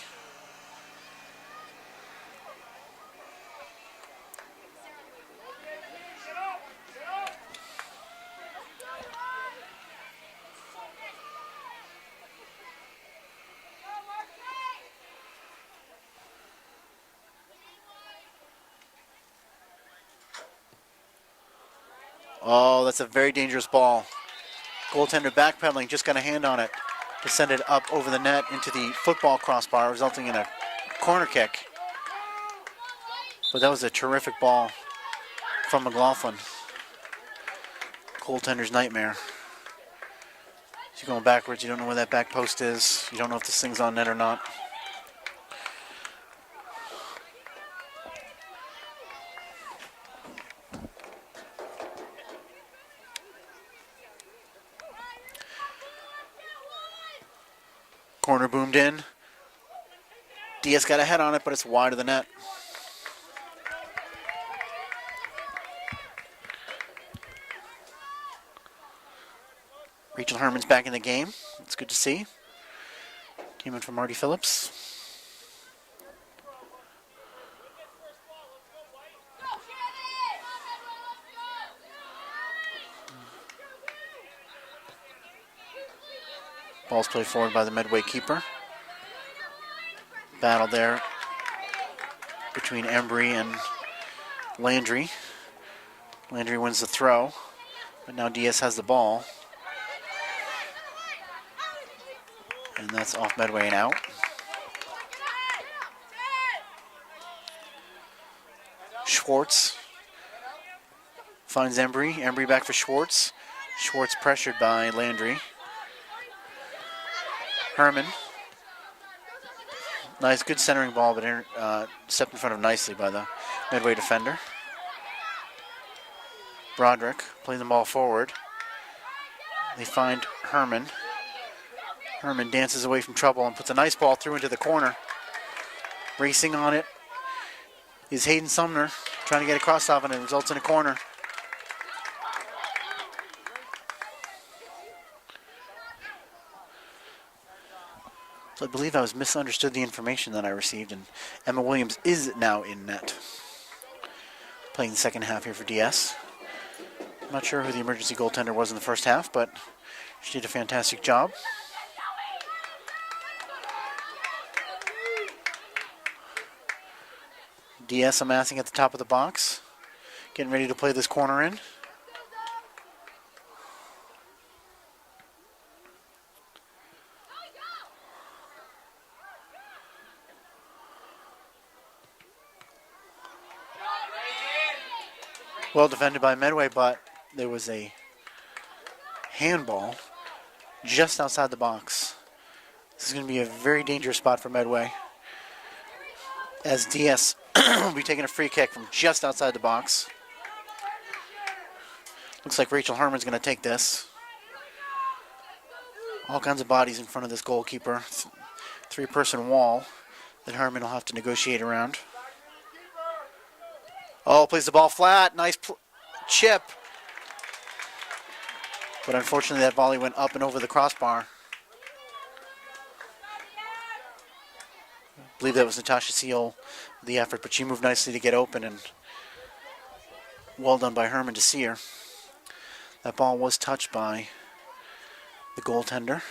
Oh, that's a very dangerous ball. Goaltender backpedaling, just got a hand on it to send it up over the net into the football crossbar, resulting in a corner kick. But that was a terrific ball from McLaughlin. Goaltender's nightmare. She's going backwards. You don't know where that back post is. You don't know if this thing's on net or not. Corner boomed in. Diaz got a head on it, but it's wide of the net. Rachel Herman's back in the game. It's good to see. Came in from Marty Phillips. Ball's played forward by the Medway keeper. Battle there between Embry and Landry. Landry wins the throw, but now Diaz has the ball. And that's off Medway and out. Schwartz finds Embry. Embry back for Schwartz. Schwartz pressured by Landry. Herman. Nice, good centering ball, but stepped in front of nicely by the Medway defender. Broderick playing the ball forward. They find Herman. Herman dances away from trouble and puts a nice ball through into the corner. Racing on it is Hayden Sumner, trying to get across off it, and it results in a corner. So I believe I was misunderstood the information that I received, and Emma Williams is now in net. Playing the second half here for DS. I'm not sure who the emergency goaltender was in the first half, but she did a fantastic job. DS amassing at the top of the box, getting ready to play this corner in. Well defended by Medway, but there was a handball just outside the box. This is going to be a very dangerous spot for Medway, as DS will be taking a free kick from just outside the box. Looks like Rachel Herman's going to take this. All kinds of bodies in front of this goalkeeper. Three-person wall that Herman will have to negotiate around. Oh, plays the ball flat. Nice chip. But unfortunately, that volley went up and over the crossbar. I believe that was Natasha Seal, the effort, but she moved nicely to get open, and well done by Herman to see her. That ball was touched by the goaltender.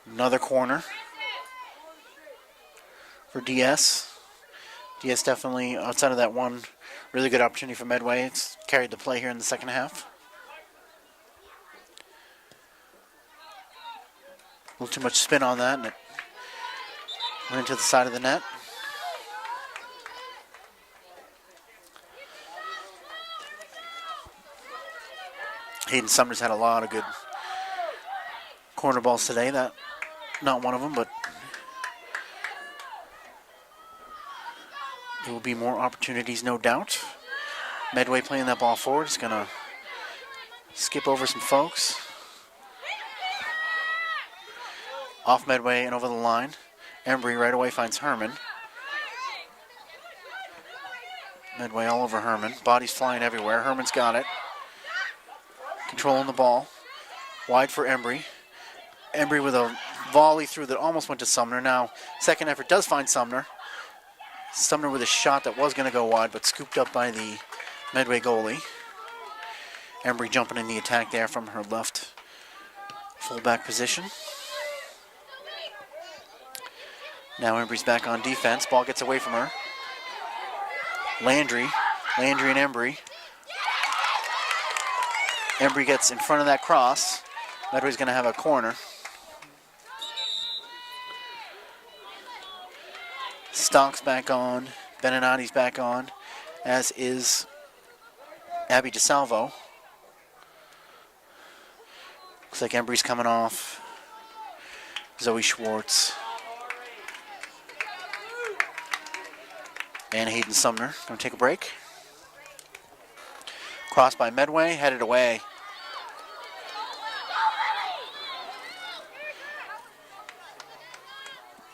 Another corner for DS. DS definitely, outside of that one really good opportunity for Medway, it's carried the play here in the second half. A little too much spin on that, and it went into the side of the net. Hayden Summers had a lot of good corner balls today. That, not one of them, but there will be more opportunities, no doubt. Medway playing that ball forward. It's going to skip over some folks. Off Medway and over the line. Embry right away finds Herman. Medway all over Herman. Bodies flying everywhere. Herman's got it. Controlling the ball. Wide for Embry. Embry with a volley through that almost went to Sumner. Now, second effort does find Sumner. Sumner with a shot that was going to go wide, but scooped up by the Medway goalie. Embry jumping in the attack there from her left fullback position. Now Embry's back on defense. Ball gets away from her. Landry and Embry. Embry gets in front of that cross. Medway's going to have a corner. Stonk's back on. Beninati's back on, as is Abby DeSalvo. Looks like Embry's coming off. Zoe Schwartz. And Hayden Sumner. Going to take a break. Crossed by Medway, headed away.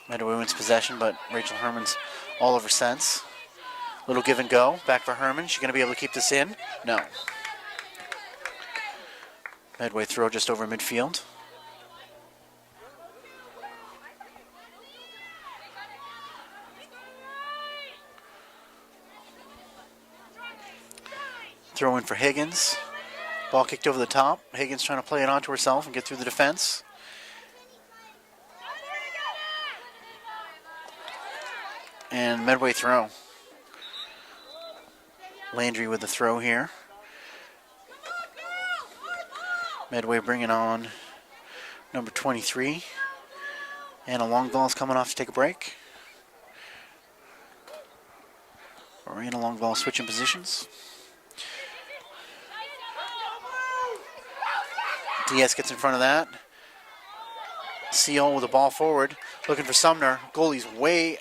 Medway wins possession, but Rachel Herman's all over sense. Little give and go. Back for Herman. She's going to be able to keep this in? No. Medway throw just over midfield. Throw in for Higgins. Ball kicked over the top. Higgins trying to play it onto herself and get through the defense. And Medway throw. Landry with the throw here. Medway bringing on number 23. And a long ball is coming off to take a break. We're in a long ball switching positions. Diaz gets in front of that. Seal with the ball forward, looking for Sumner. Goalie's way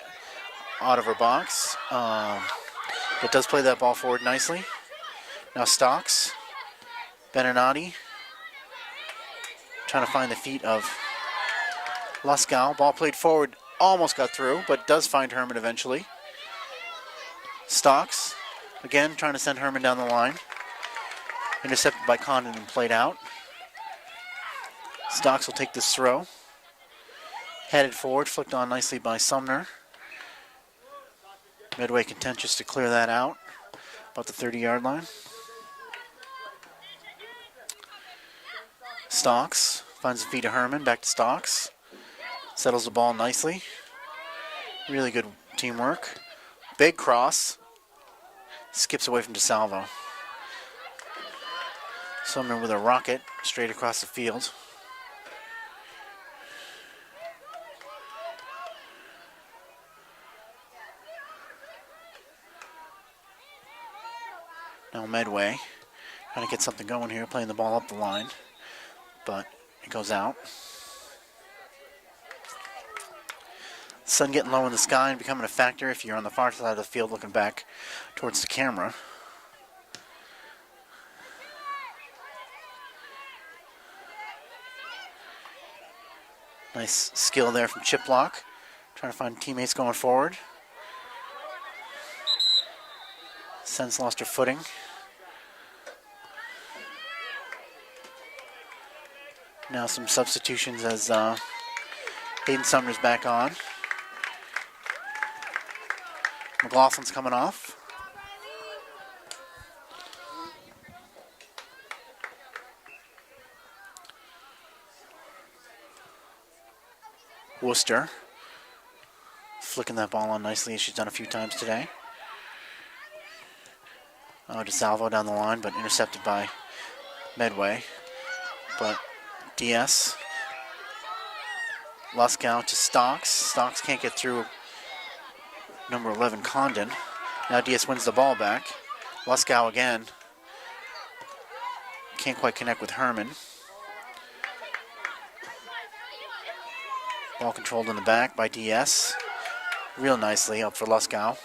out of her box, but does play that ball forward nicely. Now Stocks, Beninati, trying to find the feet of Luskow. Ball played forward, almost got through, but does find Herman eventually. Stocks, again, trying to send Herman down the line. Intercepted by Condon and played out. Stocks will take this throw. Headed forward, flicked on nicely by Sumner. Medway contentious to clear that out. About the 30-yard line. Stocks finds the feet of Herman, back to Stocks. Settles the ball nicely. Really good teamwork. Big cross. Skips away from DeSalvo. Sumner with a rocket straight across the field. Now Medway trying to get something going here, playing the ball up the line, but it goes out. Sun getting low in the sky and becoming a factor if you're on the far side of the field looking back towards the camera. Nice skill there from Chiplock, trying to find teammates going forward. Sense lost her footing. Now some substitutions as Hayden Sumner's back on. McLaughlin's coming off. Worcester flicking that ball on nicely as she's done a few times today. DeSalvo down the line, but intercepted by Medway. But DS. Luskow to Stocks. Stocks can't get through number 11, Condon. Now DS wins the ball back. Luskow again. Can't quite connect with Herman. Ball controlled in the back by DS. Real nicely up for Luskow.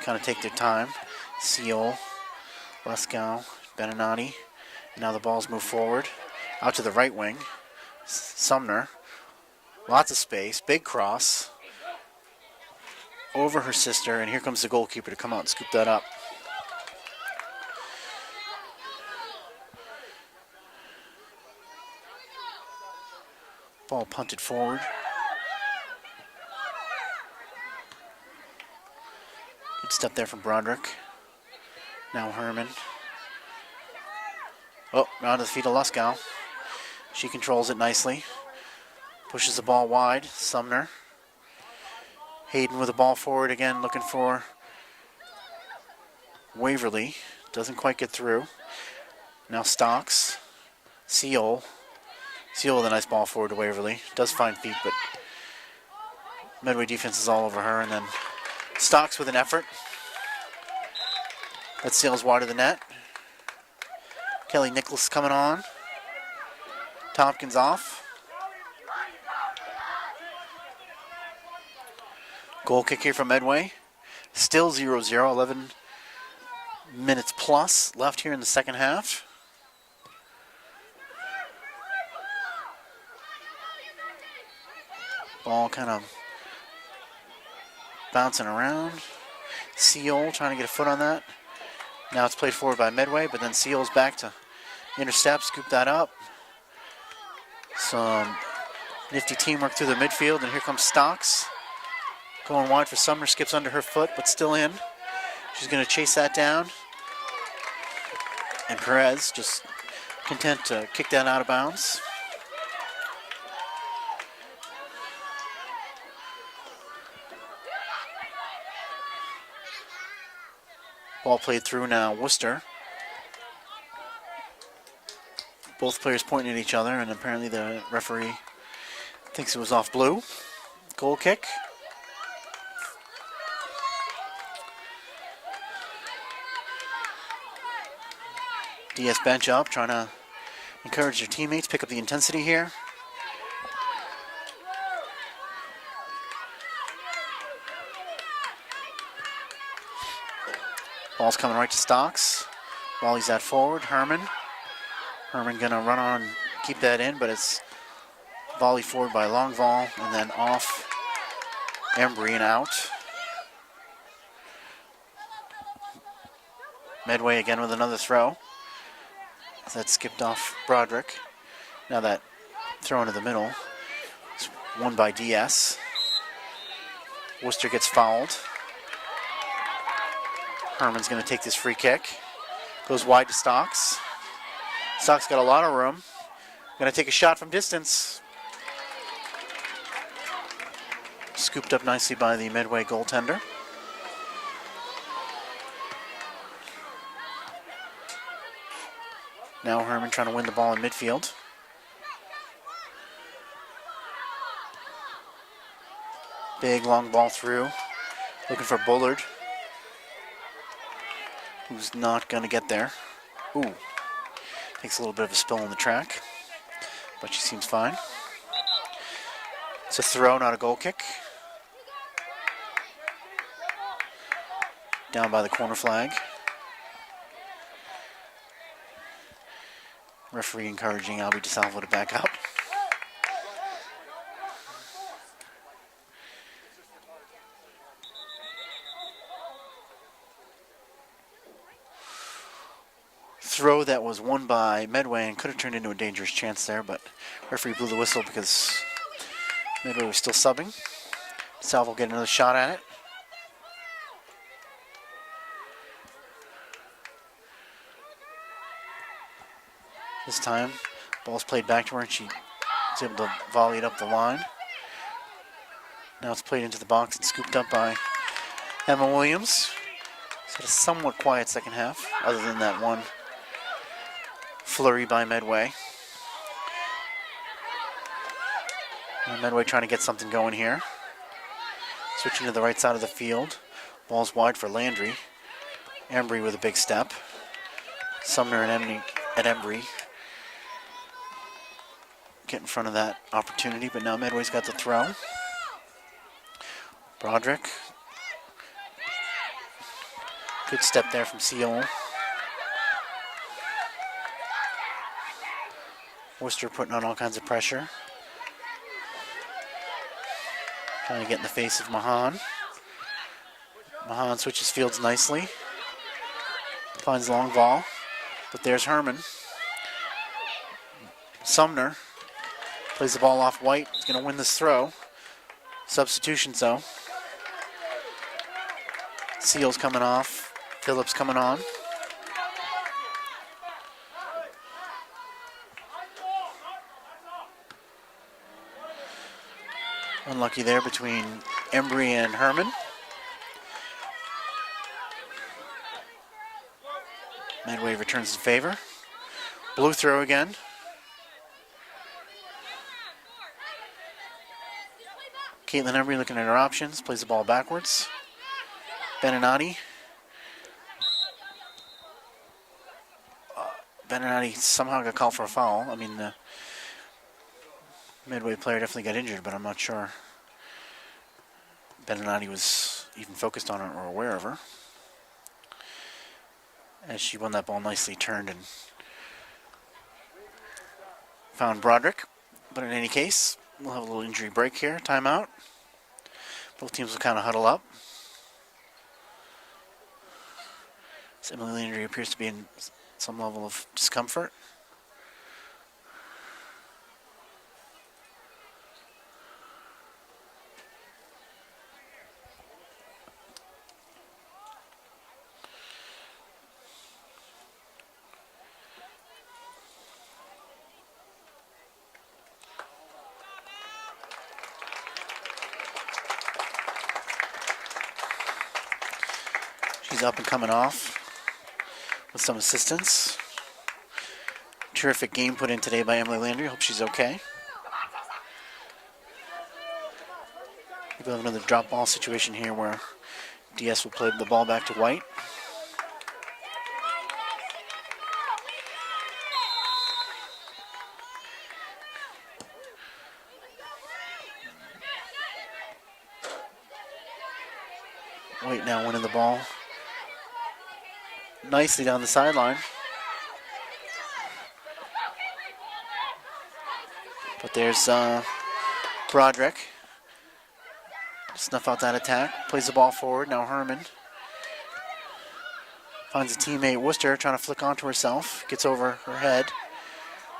Kind of take their time. Seal, Luskow, Beninati. Now the balls move forward. Out to the right wing. Sumner. Lots of space. Big cross. Over her sister. And here comes the goalkeeper to come out and scoop that up. Ball punted forward. Good step there from Broderick. Now Herman. Oh, round to the feet of Luskow. She controls it nicely. Pushes the ball wide. Sumner. Hayden with the ball forward again, looking for Waverly. Doesn't quite get through. Now Stocks. Seal. Seal with a nice ball forward to Waverly. Does find feet, but Medway defense is all over her. And then Stocks with an effort. That sails wide of the net. Kelly Nicholas coming on. Tompkins off. Goal kick here from Medway. Still 0-0, 11 minutes plus left here in the second half. Ball kind of bouncing around. Seal trying to get a foot on that. Now it's played forward by Medway, but then Seal's back to intercept, scoop that up. Some nifty teamwork through the midfield, and here comes Stocks. Going wide for Sumner, skips under her foot, but still in. She's going to chase that down. And Perez just content to kick that out of bounds. Ball played through now. Worcester. Both players pointing at each other, and apparently the referee thinks it was off blue. Goal kick. DS bench up, trying to encourage their teammates, pick up the intensity here. Ball's coming right to Stocks. Volley's that forward. Herman gonna run on, keep that in, but it's volley forward by Longval, and then off Embry and out. Medway again with another throw. That skipped off Broderick. Now that throw into the middle. It's won by DS. Worcester gets fouled. Herman's going to take this free kick. Goes wide to Stocks. Stocks got a lot of room. Going to take a shot from distance. Scooped up nicely by the Medway goaltender. Now Herman trying to win the ball in midfield. Big long ball through. Looking for Bullard, who's not going to get there. Ooh. Takes a little bit of a spill on the track, but she seems fine. It's a throw, not a goal kick. Down by the corner flag. Referee encouraging Albie DeSalvo to back up. Throw that was won by Medway and could have turned into a dangerous chance there, but referee blew the whistle because Medway was still subbing. DeSalvo will get another shot at it. This time, ball's played back to her and she was able to volley it up the line. Now it's played into the box and scooped up by Emma Williams. It's had a somewhat quiet second half, other than that one flurry by Medway. And Medway trying to get something going here. Switching to the right side of the field. Ball's wide for Landry. Embry with a big step. Sumner and Embry get in front of that opportunity, but now Medway's got the throw. Broderick. Good step there from Seal. Worcester putting on all kinds of pressure. Trying to get in the face of Mahan. Mahan switches fields nicely. Finds long ball, but there's Herman. Sumner plays the ball off White. He's going to win this throw. Substitutions though. Seals coming off. Phillips coming on. Unlucky there between Embry and Herman. Medway returns the favor. Blue throw again. Caitlin Embry looking at her options, plays the ball backwards. Beninati. Beninati somehow got called for a foul. I mean, the Medway player definitely got injured, but I'm not sure Beninati was even focused on her or aware of her. As she won that ball nicely, turned and found Broderick. But in any case, we'll have a little injury break here, timeout. Both teams will kind of huddle up. Emily Landry appears to be in some level of discomfort. She's up and coming off with some assistance. Terrific game put in today by Emily Landry. Hope she's okay. We'll have another drop ball situation here where DS will play the ball back to White. White now winning the ball nicely down the sideline. But there's Broderick. Snuff out that attack. Plays the ball forward. Now Herman finds a teammate, Worcester, trying to flick onto herself. Gets over her head.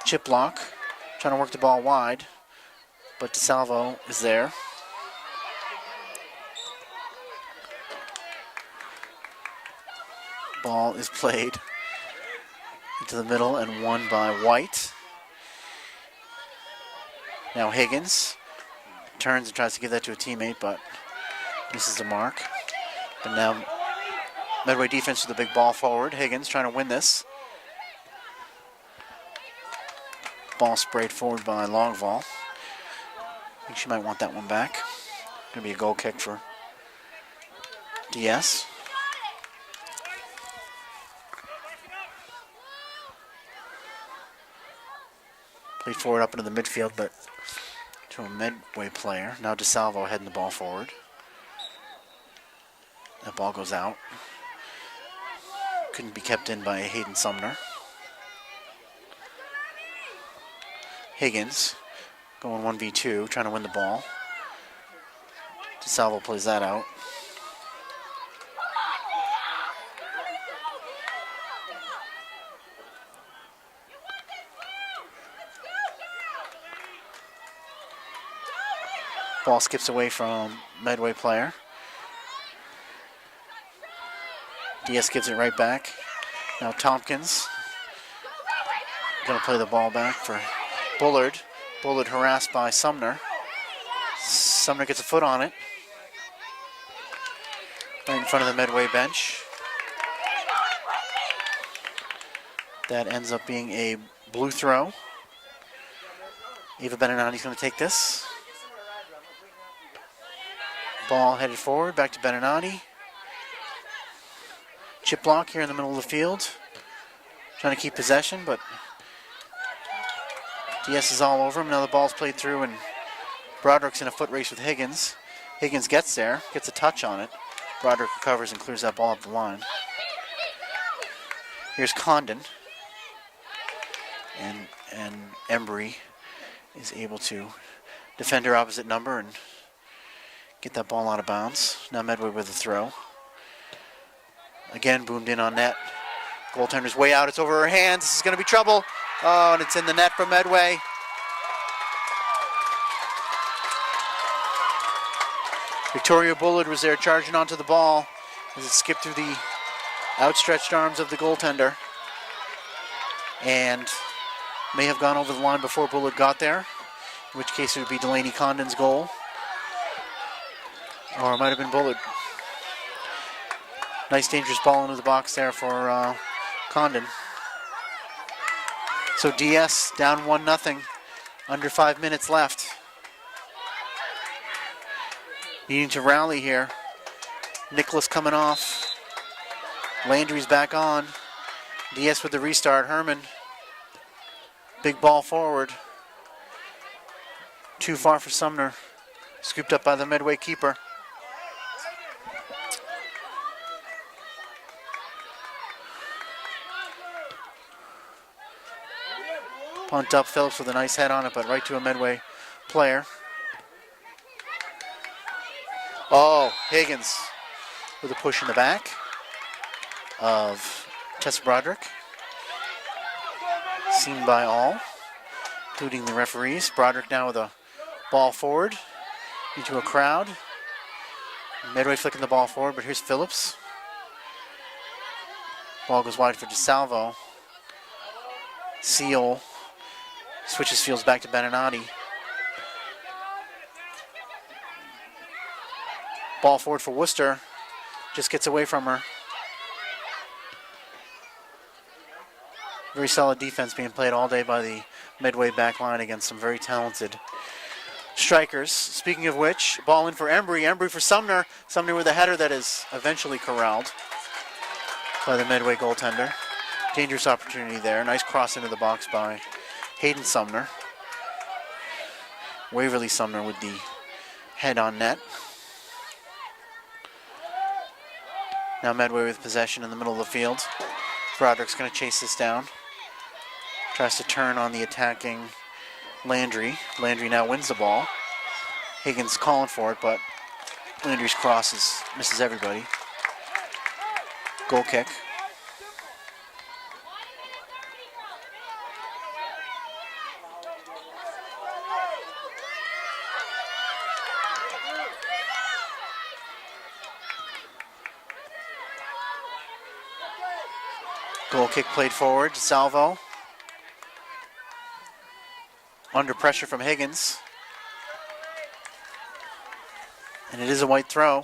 Chip block. Trying to work the ball wide. But DeSalvo is there. Ball is played into the middle and won by White. Now Higgins turns and tries to give that to a teammate, but misses the mark. But now Medway defense with a big ball forward. Higgins trying to win this. Ball sprayed forward by Longval. I think she might want that one back. Going to be a goal kick for DS. Played forward up into the midfield, but to a Medway player. Now DeSalvo heading the ball forward. That ball goes out. Couldn't be kept in by Hayden Sumner. Higgins going 1v2, trying to win the ball. DeSalvo plays that out. Ball skips away from Medway player. DS gives it right back. Now Tompkins going to play the ball back for Bullard. Bullard harassed by Sumner. Sumner gets a foot on it. Right in front of the Medway bench. That ends up being a blue throw. Ava Beninati's going to take this. Ball headed forward, back to Beninati. Chip block here in the middle of the field. Trying to keep possession, but DS is all over him. Now the ball's played through, and Broderick's in a foot race with Higgins. Higgins gets there, gets a touch on it. Broderick recovers and clears that ball up the line. Here's Condon. And Embry is able to defend her opposite number and get that ball out of bounds. Now Medway with a throw. Again, boomed in on net. Goaltender's way out. It's over her hands. This is going to be trouble. Oh, and it's in the net for Medway. Victoria Bullard was there charging onto the ball as it skipped through the outstretched arms of the goaltender. And may have gone over the line before Bullard got there, in which case it would be Delaney Condon's goal. Or it might have been Bullard. Nice dangerous ball into the box there for Condon. So DS down 1-0. Under 5 minutes left. Needing to rally here. Nicholas coming off. Landry's back on. DS with the restart. Herman. Big ball forward. Too far for Sumner. Scooped up by the Medway keeper. Punt up, Phillips with a nice head on it, but right to a Medway player. Oh, Higgins with a push in the back of Tessa Broderick. Seen by all, including the referees. Broderick now with a ball forward into a crowd. Medway flicking the ball forward, but here's Phillips. Ball goes wide for DeSalvo. Seal switches fields back to Beninati. Ball forward for Worcester. Just gets away from her. Very solid defense being played all day by the Medway back line against some very talented strikers. Speaking of which, ball in for Embry. Embry for Sumner. Sumner with a header that is eventually corralled by the Medway goaltender. Dangerous opportunity there. Nice cross into the box by Hayden Sumner. Waverly Sumner with the head on net. Now Medway with possession in the middle of the field. Broderick's going to chase this down. Tries to turn on the attacking Landry. Landry now wins the ball. Higgins calling for it, but Landry's cross misses everybody. Goal kick. Goal kick played forward. Salvo. Under pressure from Higgins. And it is a white throw.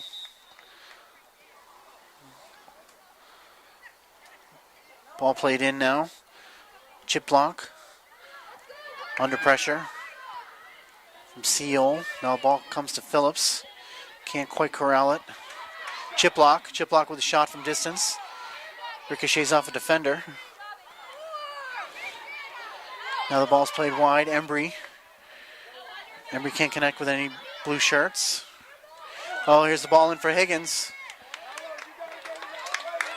Ball played in now. Chip block. Under pressure from Seal. Now ball comes to Phillips. Can't quite corral it. Chip block. Chip block with a shot from distance. Ricochets off a defender. Now the ball's played wide. Embry. Embry can't connect with any blue shirts. Oh, here's the ball in for Higgins.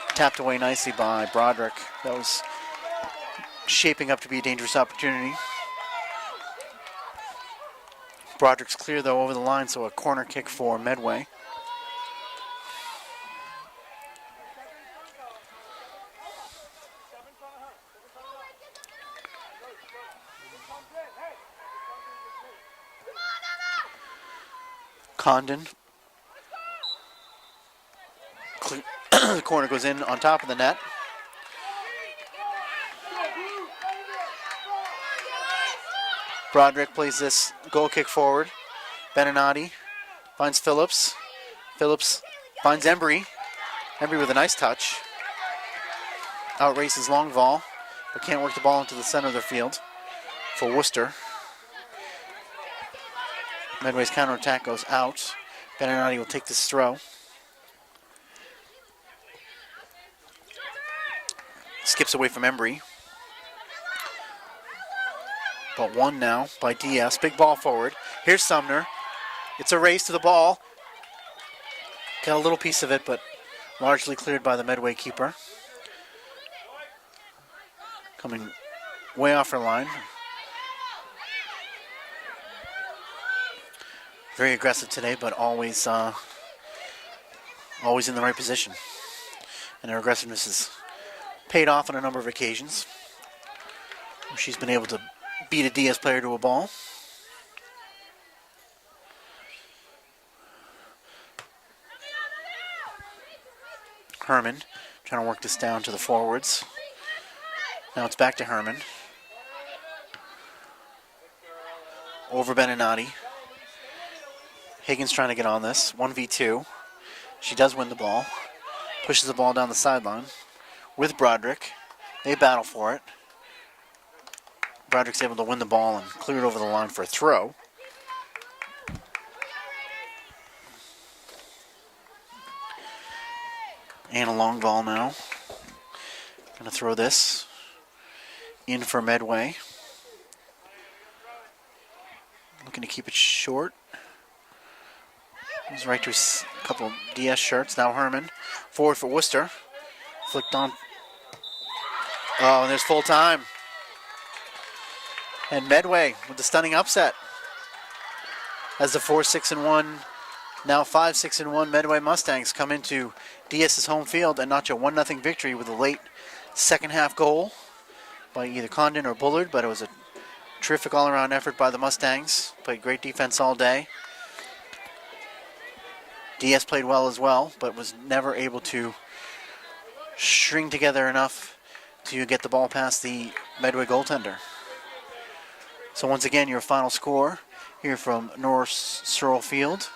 Tapped away nicely by Broderick. That was shaping up to be a dangerous opportunity. Broderick's clear, though, over the line, so a corner kick for Medway. Condon. The corner goes in on top of the net. Broderick plays this goal kick forward. Beninati finds Phillips. Phillips finds Embry. Embry with a nice touch. Outraces Longval, but can't work the ball into the center of the field for Worcester. Medway's counterattack goes out. Beninati will take this throw. Skips away from Embry. But one now by Diaz. Big ball forward. Here's Sumner. It's a race to the ball. Got a little piece of it, but largely cleared by the Medway keeper. Coming way off her line. Very aggressive today, but always in the right position. And her aggressiveness has paid off on a number of occasions. She's been able to beat a Diaz player to a ball. Herman trying to work this down to the forwards. Now it's back to Herman. Over Beninati. Higgins trying to get on this. 1v2. She does win the ball. Pushes the ball down the sideline with Broderick. They battle for it. Broderick's able to win the ball and clear it over the line for a throw. And a long ball now. Gonna throw this in for Medway. Looking to keep it short. Goes right to a couple of DS shirts. Now Herman. Forward for Worcester. Flicked on. Oh, and there's full time. And Medway with the stunning upset. As the 4-6-1, now 5-6-1 Medway Mustangs come into DS's home field and notch a 1-0 victory with a late second half goal by either Condon or Bullard, but it was a terrific all-around effort by the Mustangs. Played great defense all day. DS played well as well, but was never able to string together enough to get the ball past the Medway goaltender. So once again, your final score here from North Searle Field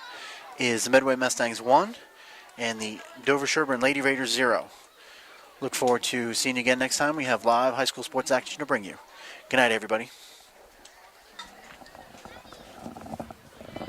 is the Medway Mustangs 1 and the Dover-Sherborn Lady Raiders 0. Look forward to seeing you again next time. We have live high school sports action to bring you. Good night, everybody.